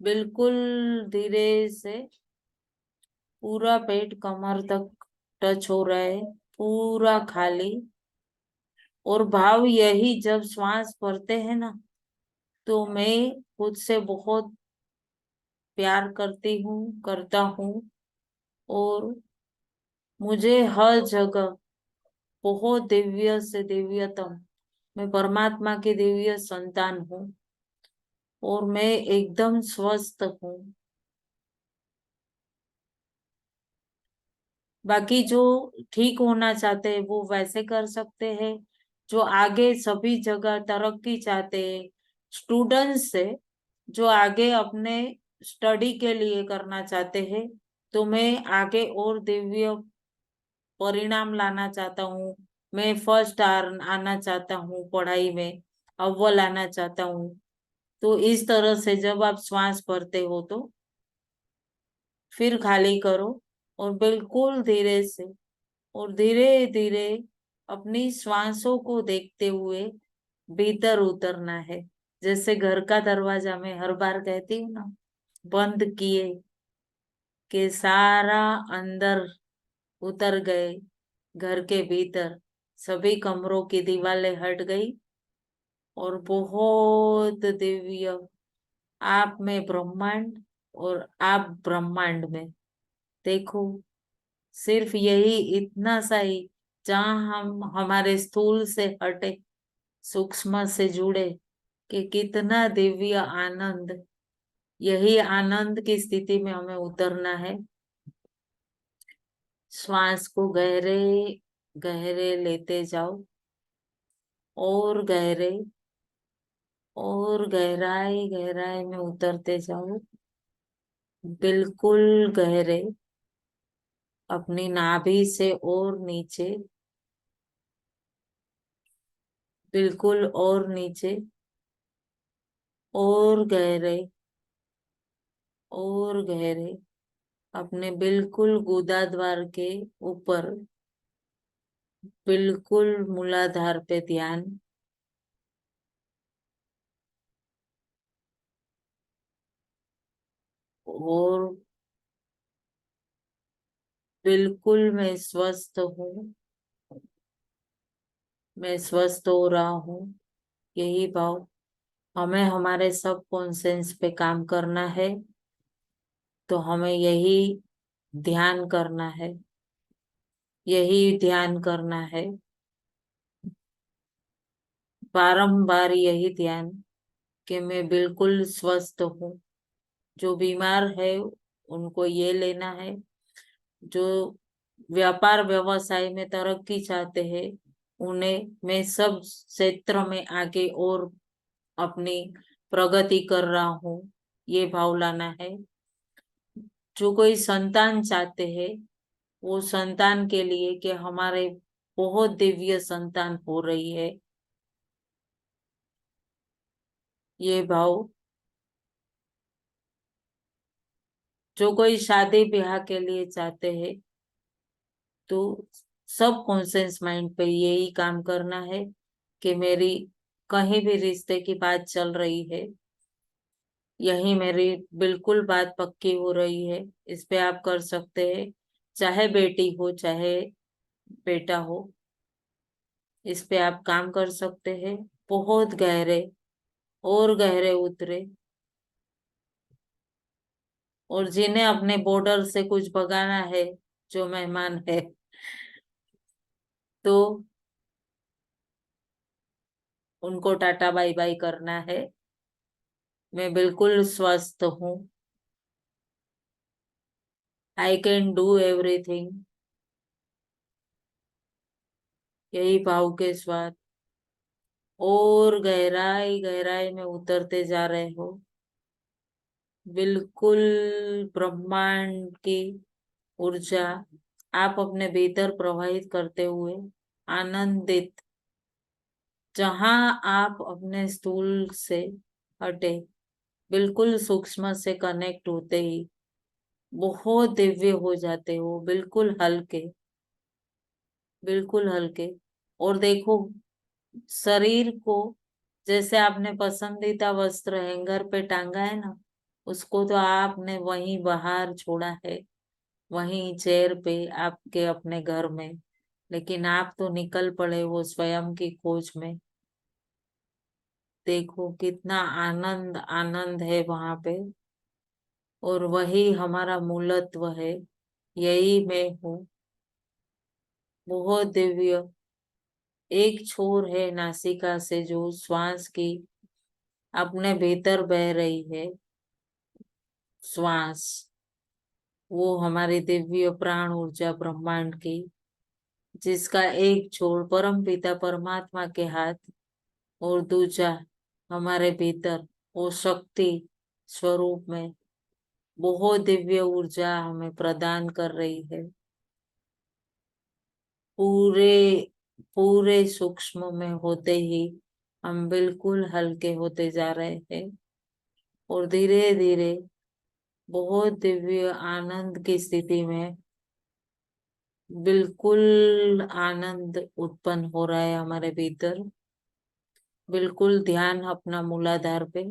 बिल्कुल धीरे से, पूरा पेट कमर तक टच हो रहा है, पूरा खाली। और भाव यही, जब श्वास भरते हैं ना, तो मैं खुद से बहुत प्यार करती हूँ, करता हूँ, और मुझे हर जगह बहुत दिव्य से दिव्यतम, मैं परमात्मा की दिव्य संतान हूँ और मैं एकदम स्वस्थ हूँ। बाकी जो ठीक होना चाहते हैं वो वैसे कर सकते हैं। जो आगे सभी जगह तरक्की चाहते हैं, स्टूडेंट्स से जो आगे अपने स्टडी के लिए करना चाहते हैं, तो मैं आगे और दिव्य परिणाम लाना चाहता हूँ। मैं फर्स्ट आना चाहता हूँ पढ़ाई में, अव्वल आना चाहता हूँ। तो इस तरह से जब आप श्वास भरते हो तो फिर खाली करो और बिल्कुल धीरे से और धीरे धीरे अपनी श्वासों को देखते हुए भीतर उतरना है। जैसे घर का दरवाजा मैं हर बार कहती हूँ ना, बंद किए कि सारा अंदर उतर गए, घर के भीतर सभी कमरों की दीवारें हट गई और बहुत दिव्य, आप में ब्रह्मांड और आप ब्रह्मांड में। देखो, सिर्फ यही इतना सा ही, जहां हम हमारे स्थूल से हटे, सूक्ष्म से जुड़े, कि कितना दिव्य आनंद। यही आनंद की स्थिति में हमें उतरना है। श्वास को गहरे गहरे लेते जाओ और गहरे, और गहराई गहराई में उतरते जाओ, बिल्कुल गहरे, अपनी नाभि से और नीचे, बिल्कुल और नीचे, और गहरे, और गहरे, अपने बिल्कुल गुदा द्वार के ऊपर, बिल्कुल मूलाधार पे ध्यान। और बिल्कुल मैं स्वस्थ हूँ, मैं स्वस्थ हो रहा हूँ, यही भाव। हमें हमारे सब कॉन्सेंस पे काम करना है, तो हमें यही ध्यान करना है, यही ध्यान करना है, बारंबार यही ध्यान कि मैं बिल्कुल स्वस्थ हूँ। जो बीमार है उनको ये लेना है, जो व्यापार व्यवसाय में तरक्की चाहते हैं उन्हें मैं सब क्षेत्र में आगे और अपनी प्रगति कर रहा हूँ, ये भाव लाना है। जो कोई संतान चाहते हैं वो संतान के लिए कि हमारे बहुत दिव्य संतान हो रही है, ये भाव। जो कोई शादी ब्याह के लिए चाहते हैं तो सब कॉन्शियस माइंड पे यही काम करना है कि मेरी कहीं भी रिश्ते की बात चल रही है, यही मेरी बिल्कुल बात पक्की हो रही है, इस पे आप कर सकते हैं। चाहे बेटी हो चाहे बेटा हो, इस पे आप काम कर सकते हैं। बहुत गहरे और गहरे उतरे, और जिन्हें अपने बॉर्डर से कुछ भगाना है, जो मेहमान है, तो उनको टाटा बाय बाय करना है। मैं बिल्कुल स्वस्थ हूँ, आई कैन डू एवरीथिंग, यही भाव के साथ और गहराई गहराई में उतरते जा रहे हो। बिल्कुल ब्रह्मांड की ऊर्जा आप अपने भीतर प्रवाहित करते हुए आनंदित, जहां आप अपने स्थूल से हटे, बिल्कुल सूक्ष्म से कनेक्ट होते ही बहुत दिव्य हो जाते हो, बिल्कुल हल्के, बिल्कुल हल्के। और देखो, शरीर को जैसे आपने पसंदीदा वस्त्र हैंगर पे टांगा है ना, उसको तो आपने वहीं बाहर छोड़ा है, वहीं चेयर पे आपके अपने घर में, लेकिन आप तो निकल पड़े वो स्वयं की खोज में। देखो कितना आनंद आनंद है वहां पे, और वही हमारा मूलत्व है, यही मैं हूँ, बहुत दिव्य। एक छोर है नासिका से जो श्वास की अपने भीतर बह रही है, श्वास, वो हमारी दिव्य प्राण ऊर्जा ब्रह्मांड की, जिसका एक छोर परम पिता परमात्मा के हाथ और दूसरा हमारे भीतर वो शक्ति स्वरूप में बहुत दिव्य ऊर्जा हमें प्रदान कर रही है। पूरे पूरे सूक्ष्म में होते ही हम बिल्कुल हल्के होते जा रहे हैं, और धीरे धीरे बहुत दिव्य आनंद की स्थिति में बिल्कुल आनंद उत्पन्न हो रहा है हमारे भीतर। बिल्कुल ध्यान अपना मूलाधार पे,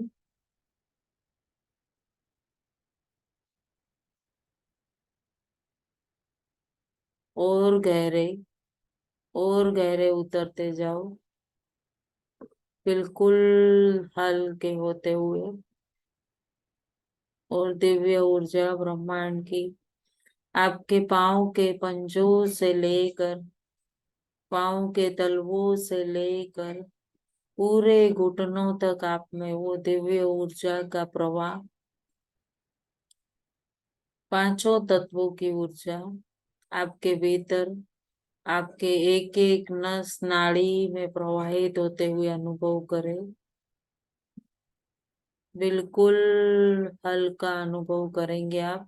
और और गहरे उतरते जाओ, बिल्कुल हल्के होते हुए, और दिव्य ऊर्जा ब्रह्मांड की आपके पाँव के पंजों से लेकर पाँव के तलवों से लेकर पूरे घुटनों तक आप में वो दिव्य ऊर्जा का प्रवाह, पांचों तत्वों की ऊर्जा आपके भीतर, आपके एक एक नस नाड़ी में प्रवाहित होते हुए अनुभव करें। बिल्कुल हल्का अनुभव करेंगे आप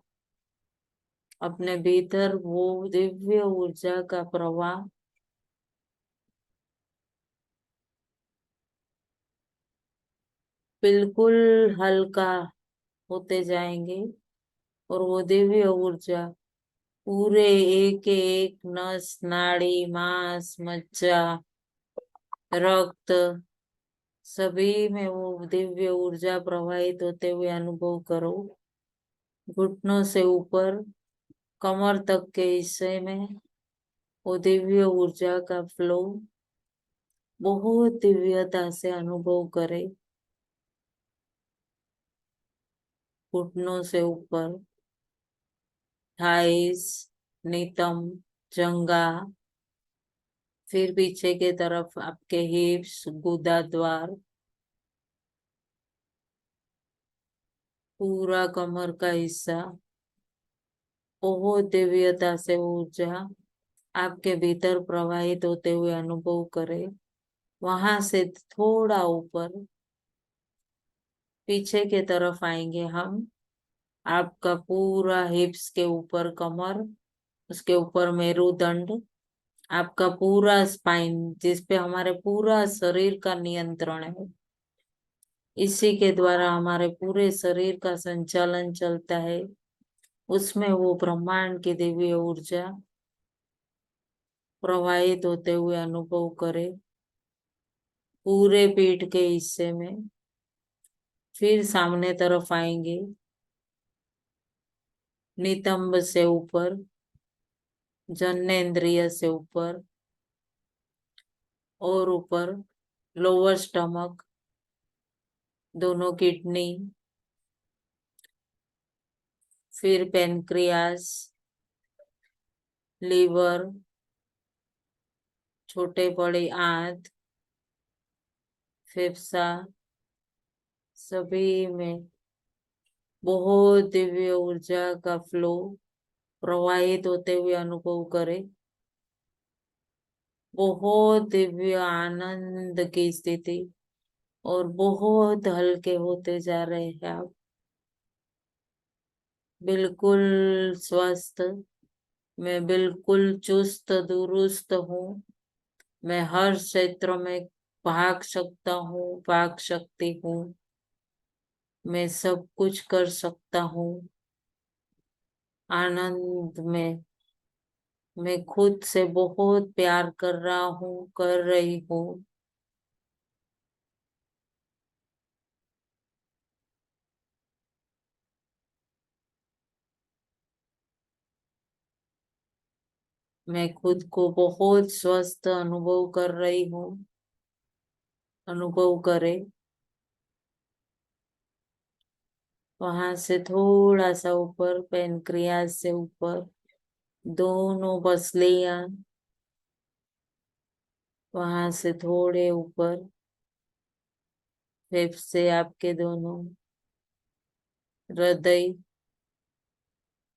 अपने भीतर वो दिव्य ऊर्जा का प्रवाह। बिल्कुल हल्का होते जाएंगे, और वो दिव्य ऊर्जा पूरे एक एक नस नाड़ी मांस मज्जा रक्त सभी में वो दिव्य ऊर्जा प्रवाहित होते हुए अनुभव करो। घुटनों से ऊपर कमर तक के हिस्से में वो दिव्य ऊर्जा का फ्लो बहुत दिव्यता से अनुभव करें। घुटनों से ऊपर, थाइस, नितंब, जंगा, फिर पीछे के तरफ आपके हिप्स, गुदा द्वार, पूरा कमर का हिस्सा, बहुत दिव्यता से ऊर्जा आपके भीतर प्रवाहित होते हुए अनुभव करें। वहां से थोड़ा ऊपर पीछे के तरफ आएंगे हम। आपका पूरा हिप्स के ऊपर कमर, उसके ऊपर मेरुदंड, आपका पूरा स्पाइन जिसपे हमारे पूरा शरीर का नियंत्रण है, इसी के द्वारा हमारे पूरे शरीर का संचालन चलता है। उसमें वो ब्रह्मांड की दिव्य ऊर्जा प्रवाहित होते हुए अनुभव करे पूरे पीठ के हिस्से में। फिर सामने तरफ आएंगे, नितंब से ऊपर, जननेंद्रिय से ऊपर और ऊपर, लोअर स्टमक, दोनों किडनी, फिर पेनक्रियास, लीवर, छोटे बड़े आंत, फेफसा, सभी में बहुत दिव्य ऊर्जा का फ्लो प्रवाहित होते हुए अनुभव करें। बहुत दिव्य आनंद की स्थिति और बहुत हल्के होते जा रहे हैं आप, बिल्कुल स्वस्थ। मैं बिल्कुल चुस्त दुरुस्त हूँ। मैं हर क्षेत्र में भाग सकता हूँ, भाग सकती हूँ। मैं सब कुछ कर सकता हूँ। आनंद में मैं खुद से बहुत प्यार कर रहा हूँ, कर रही हूँ। मैं खुद को बहुत स्वस्थ अनुभव कर रही हूँ। अनुभव करे। वहां से थोड़ा सा ऊपर, पेनक्रियास से ऊपर, दोनों पसलियां, वहां से थोड़े ऊपर, फेफड़े आपके दोनों, हृदय,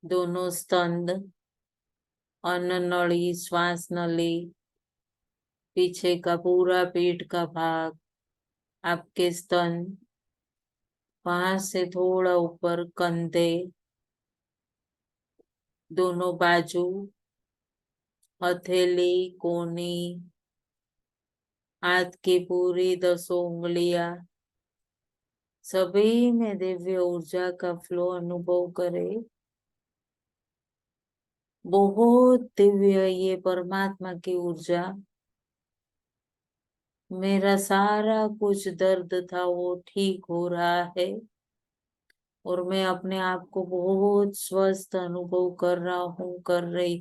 दोनों स्तंद, अन्न नली, श्वास नली, पीछे का पूरा पीठ का भाग, आपके स्तन, वहां से थोड़ा ऊपर कंधे, दोनों बाजू, हथेली, कोहनी, हाथ की पूरी 10 उंगलियां, सभी में दिव्य ऊर्जा का फ्लो अनुभव करें। बहुत दिव्य ये परमात्मा की ऊर्जा। मेरा सारा कुछ दर्द था वो ठीक हो रहा है और मैं अपने आप को बहुत स्वस्थ अनुभव कर रहा हूँ, कर रही।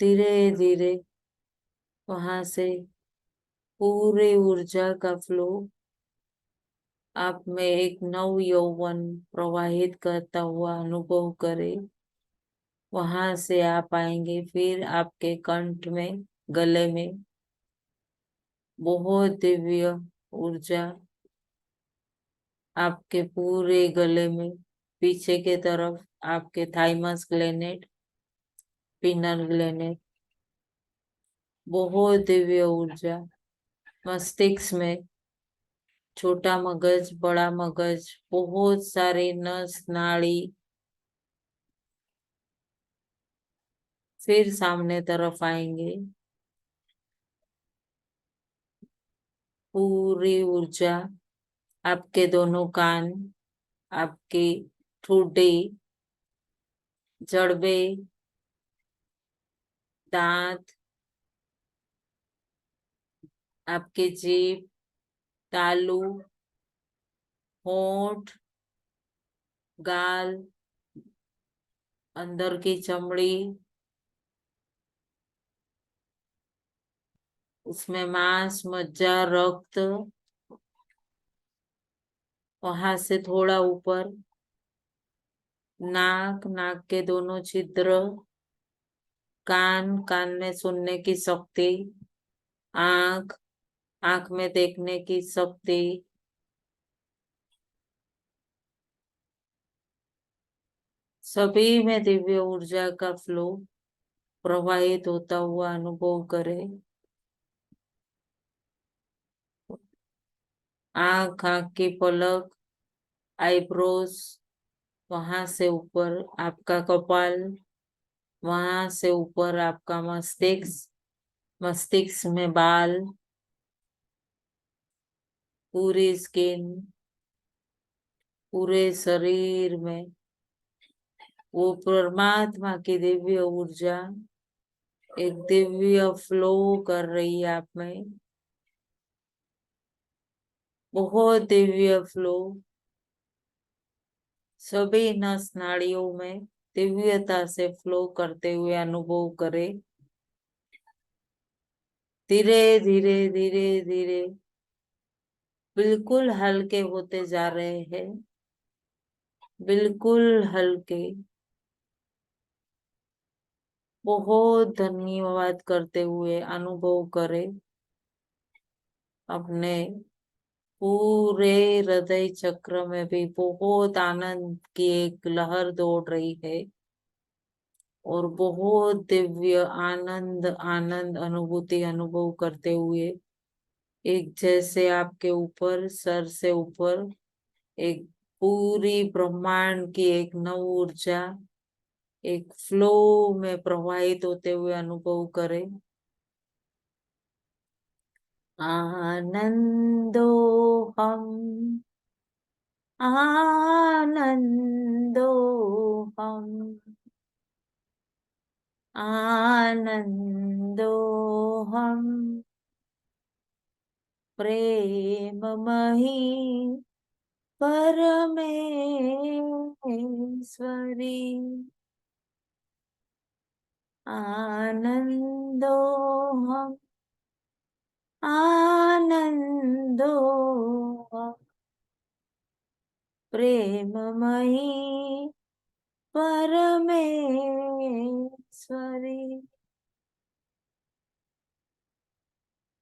धीरे धीरे वहां से पूरे ऊर्जा का फ्लो आप में एक नव यौवन प्रवाहित करता हुआ अनुभव करें। वहां से आप आएंगे फिर आपके कंठ में, गले में बहुत दिव्य ऊर्जा, आपके पूरे गले में, पीछे के तरफ आपके थाइमस ग्लैंड, पिनल ग्लैंड, बहुत दिव्य ऊर्जा। मस्तिष्क में छोटा मगज, बड़ा मगज, बहुत सारे नस नाड़ी, फिर सामने तरफ आएंगे, पूरी ऊर्जा आपके दोनों कान, आपकी ठुड्डी, जड़बे, दांत, आपके जीभ, तालू, होंठ, गाल, अंदर की चमड़ी, उसमें मांस, मज्जा, रक्त, वहां से थोड़ा ऊपर नाक, नाक के दोनों छिद्र, कान, कान में सुनने की शक्ति, आंख, आंख में देखने की शक्ति, सभी में दिव्य ऊर्जा का फ्लो प्रवाहित होता हुआ अनुभव करें। आंख, आंख की पलक, आईब्रोज, वहां से ऊपर आपका कपाल, वहां से ऊपर आपका मस्तिष्क, मस्तिष्क में बाल, पूरी स्किन, पूरे शरीर में वो परमात्मा की दिव्य ऊर्जा एक दिव्य फ्लो कर रही है आप में, बहुत दिव्य फ्लो, सभी नस नाड़ियों में दिव्यता से फ्लो करते हुए अनुभव करें। धीरे धीरे धीरे धीरे बिल्कुल हल्के होते जा रहे हैं, बिल्कुल हल्के। बहुत धन्यवाद करते हुए अनुभव करें अपने पूरे हृदय चक्र में भी बहुत आनंद की एक लहर दौड़ रही है और बहुत दिव्य आनंद आनंद अनुभूति अनुभव करते हुए एक जैसे आपके ऊपर, सर से ऊपर एक पूरी ब्रह्मांड की एक नव ऊर्जा एक फ्लो में प्रवाहित होते हुए अनुभव करें। आनंदो हम, आनंदो हम, आनंदो हम, प्रेममयी परमेश्वरी, आनंदो हम, आनंदो हम, प्रेममयी परमेश्वरी।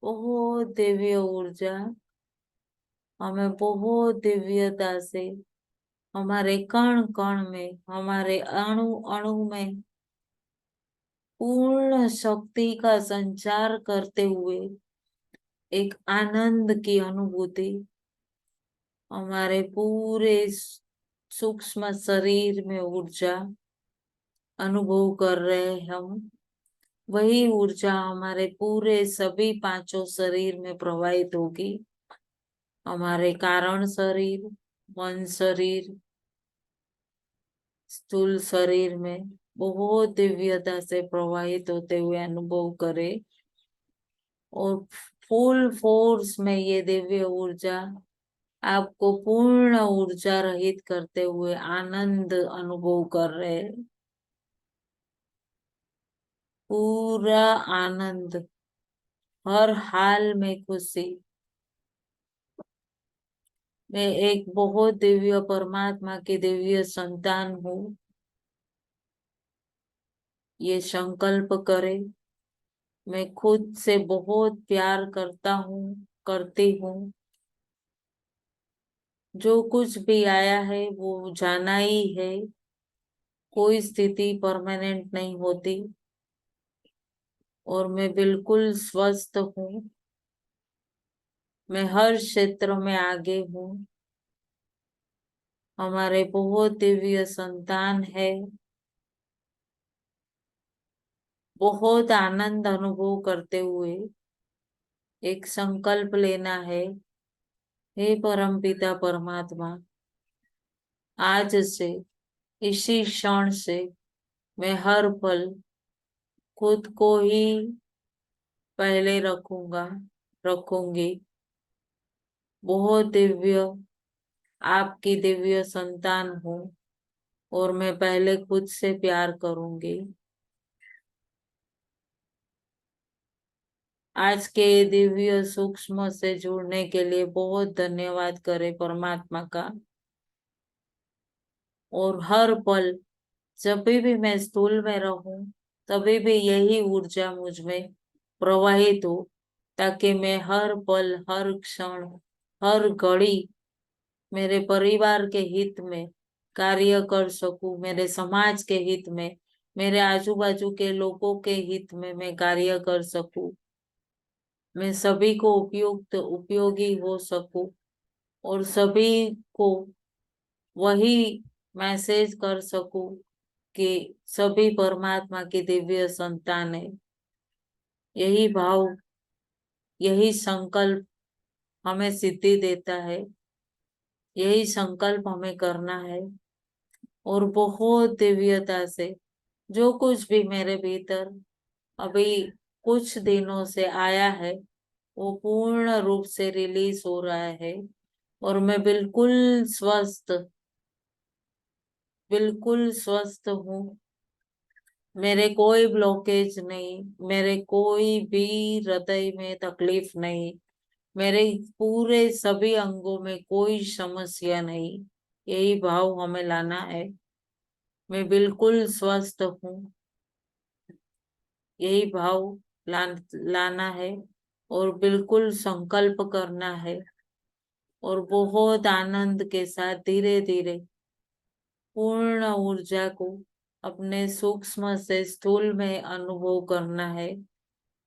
बहुत दिव्य ऊर्जा हमें बहुत दिव्यता से हमारे कण कण में, हमारे अणु अणु में पूर्ण शक्ति का संचार करते हुए एक आनंद की अनुभूति हमारे पूरे सूक्ष्म शरीर में ऊर्जा अनुभव कर रहे हैं हम। वही ऊर्जा हमारे पूरे सभी पांचों शरीर में प्रवाहित होगी, हमारे कारण शरीर, मन शरीर, स्थूल शरीर में बहुत दिव्यता से प्रवाहित होते हुए अनुभव करे और फुल फोर्स में ये दिव्य ऊर्जा आपको पूर्ण ऊर्जा रहित करते हुए आनंद अनुभव कर रहे हैं। पूरा आनंद, हर हाल में खुशी। मैं एक बहुत दिव्य परमात्मा की दिव्य संतान हूँ, ये संकल्प करे। मैं खुद से बहुत प्यार करता हूँ, करती हूँ। जो कुछ भी आया है वो जाना ही है, कोई स्थिति परमानेंट नहीं होती और मैं बिल्कुल स्वस्थ हूँ। मैं हर क्षेत्र में आगे हूँ। हमारे बहुत दिव्य संतान है। बहुत आनंद अनुभव करते हुए एक संकल्प लेना है, हे परमपिता परमात्मा, आज से, इसी क्षण से मैं हर पल खुद को ही पहले रखूंगा, रखूंगी। बहुत दिव्य आपकी दिव्य संतान हूँ और मैं पहले खुद से प्यार करूंगी। आज के दिव्य सूक्ष्म से जुड़ने के लिए बहुत धन्यवाद करे परमात्मा का। और हर पल जब भी मैं स्थूल में रहूं, तभी भी यही ऊर्जा मुझ में प्रवाहित हो, ताकि मैं हर पल, हर क्षण, हर घड़ी मेरे परिवार के हित में कार्य कर सकूं, मेरे समाज के हित में, मेरे आजू बाजू के लोगों के हित में मैं कार्य कर सकूं, मैं सभी को उपयुक्त उपयोगी हो सकूं और सभी को वही मैसेज कर सकूं कि सभी परमात्मा की दिव्य संतान है। यही भाव, यही संकल्प हमें सिद्धि देता है, यही संकल्प हमें करना है। और बहुत दिव्यता से जो कुछ भी मेरे भीतर अभी कुछ दिनों से आया है, वो पूर्ण रूप से रिलीज हो रहा है। और मैं बिल्कुल स्वस्थ हूँ। मेरे कोई ब्लॉकेज नहीं, मेरे कोई भी हृदय में तकलीफ नहीं, मेरे पूरे सभी अंगों में कोई समस्या नहीं। यही भाव हमें लाना है। मैं बिल्कुल स्वस्थ हूँ, यही भाव लाना है। और बिल्कुल संकल्प करना है और बहुत आनंद के साथ धीरे धीरे पूर्ण ऊर्जा को अपने सूक्ष्म से स्थूल में अनुभव करना है।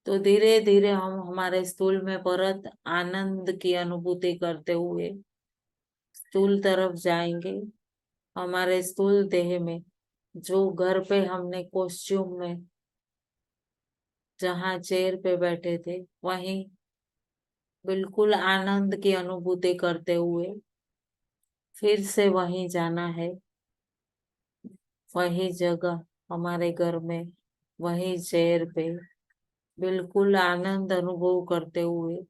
तो धीरे धीरे हम हमारे स्थूल में परत आनंद की अनुभूति करते हुए स्थूल तरफ जाएंगे। हमारे स्थूल देह में जो घर पे हमने कॉस्ट्यूम में जहाँ चेयर पे बैठे थे, वहीं बिल्कुल आनंद की अनुभूति करते हुए फिर से वहीं जाना है। वही जगह हमारे घर में, वही चेयर पे बिल्कुल आनंद अनुभव करते हुए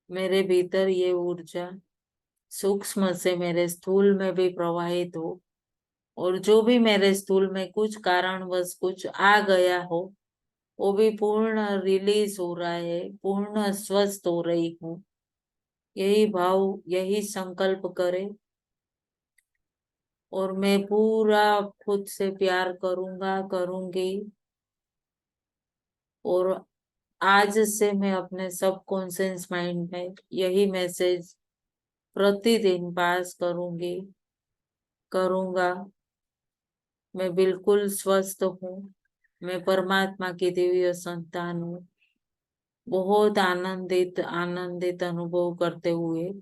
मेरे भीतर ये ऊर्जा सूक्ष्म से मेरे स्थूल में भी प्रवाहित हो। और जो भी मेरे स्थूल में कुछ कारणवश कुछ आ गया हो, वो भी पूर्ण रिलीज हो रहा है, पूर्ण स्वस्थ हो रही हूँ। यही भाव, यही संकल्प करे। और मैं पूरा खुद से प्यार करूंगा, करूंगी। और आज से मैं अपने सबकॉन्शियस माइंड में यही मैसेज प्रतिदिन पास करूंगी, करूंगा। मैं बिल्कुल स्वस्थ हूँ, मैं परमात्मा की दिव्य संतान हूँ। बहुत आनंदित आनंदित अनुभव करते हुए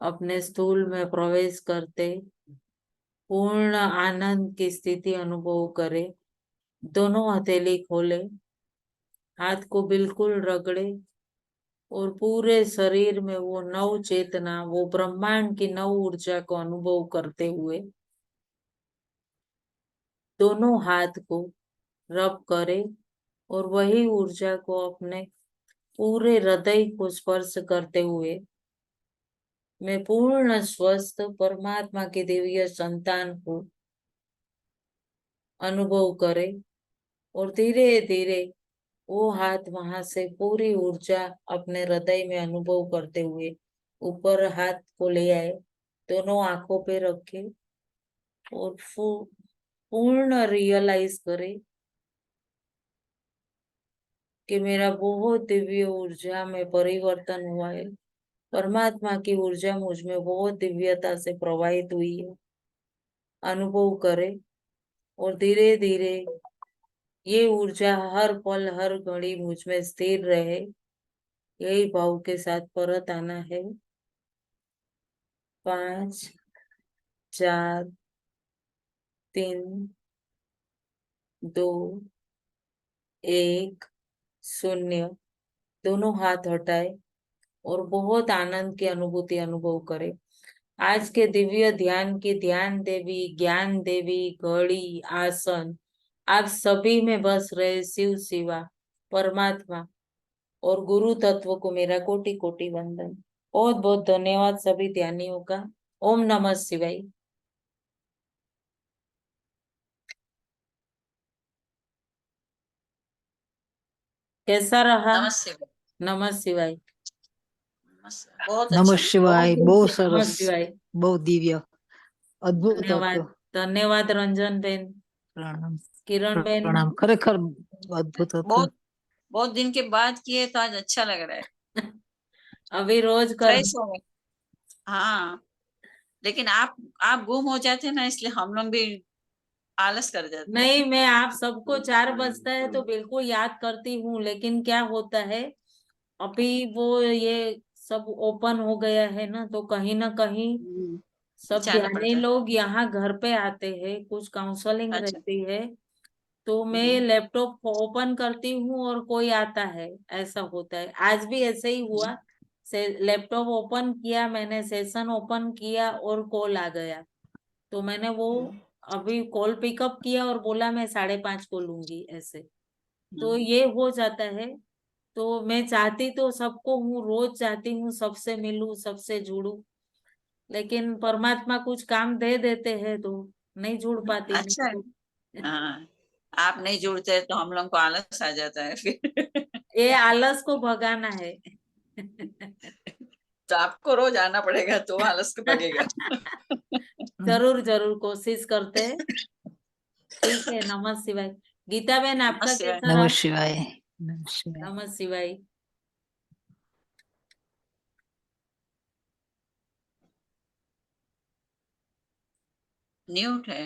अपने स्थूल में प्रवेश करते पूर्ण आनंद की स्थिति अनुभव करे। दोनों हथेली खोले, हाथ को बिल्कुल रगड़े और पूरे शरीर में वो नव चेतना, वो ब्रह्मांड की नव ऊर्जा को अनुभव करते हुए दोनों हाथ को रब करे और वही ऊर्जा को अपने पूरे हृदय को स्पर्श करते हुए मैं पूर्ण स्वस्थ परमात्मा की दिव्य संतान को अनुभव करे। और धीरे धीरे वो हाथ वहां से पूरी ऊर्जा अपने हृदय में अनुभव करते हुए ऊपर हाथ को ले आए, दोनों आंखों पे रखे और पूर्ण रियलाइज करे कि मेरा बहुत दिव्य ऊर्जा में परिवर्तन हुआ है। परमात्मा की ऊर्जा मुझ में बहुत दिव्यता से प्रवाहित हुई है, अनुभव करे। और धीरे धीरे ये ऊर्जा हर पल हर घड़ी मुझ में स्थिर रहे, यही भाव के साथ परत आना है। 5, 4, 3, 2, 1, 0। दोनों हाथ हटाए और बहुत आनंद की अनुभूति अनुभव करे। आज के दिव्य ध्यान की ध्यान देवी, ज्ञान देवी, घड़ी, आसन, आप सभी में बस रहे शिव शिवा परमात्मा और गुरु तत्व को मेरा कोटि कोटि वंदन। बहुत बहुत धन्यवाद सभी ध्यानियों का। ओम नमः शिवाय। कैसा रहा? नमस्ते। नमः शिवाय। बहुत नमः अच्छा, शिवाय, बहुत બહુ નમઃ સરસ, શિવાય। બહુ દિવ્ય, અદ્ભુત ધન્યવાદ, હતું. ધન્યવાદ રંજનબેન, પ્રણામ કિરણબેન। પ્રણામ, ખરેખર અદ્ભુત હતું. बहुत बहुत दिन के बाद किए तो आज अच्छा लग रहा है, अभी रोज कर। फ्रेश हो गए। हाँ, लेकिन आप गुम हो जाते हैं ना, इसलिए हम लोग भी आलस कर जाते हैं। नहीं, मैं आप सबको 4 बजता है तो बिल्कुल याद करती हूँ, लेकिन क्या होता है अभी वो ये सब ओपन हो गया है ना, तो कहीं ना कहीं सब जाना ज्ञानी पड़ता है। लोग यहाँ घर पे आते हैं, कुछ काउंसलिंग अच्छा। रहती है, तो मैं लैपटॉप ओपन करती हूँ और कोई आता है, ऐसा होता है। आज भी ऐसे ही हुआ, से लैपटॉप ओपन किया मैंने, सेशन ओपन किया और कॉल आ गया, तो मैंने वो अभी कॉल पिकअप किया और बोला मैं 5:30 को लूंगी, ऐसे। तो ये हो जाता है। तो मैं चाहती तो सबको हूँ, रोज चाहती हूँ सबसे मिलूं, सबसे जुड़ूं, लेकिन परमात्मा कुछ काम दे देते हैं तो नहीं जुड़ पाती अच्छा है। मैं। हाँ, आप नहीं जुड़ते तो हम लोग को आलस आ जाता है फिर। ये आलस को भगाना है। तो आपको रोज आना पड़ेगा तो आलस को भगेगा। जरूर जरूर कोशिश करते हैं। ठीक है, नमः शिवाय। गीता बहन, आपका नमः शिवाय। कैसा નમઃ रहा? શિવાય, નમઃ શિવાય. नमः शिवाय। न्यूट है।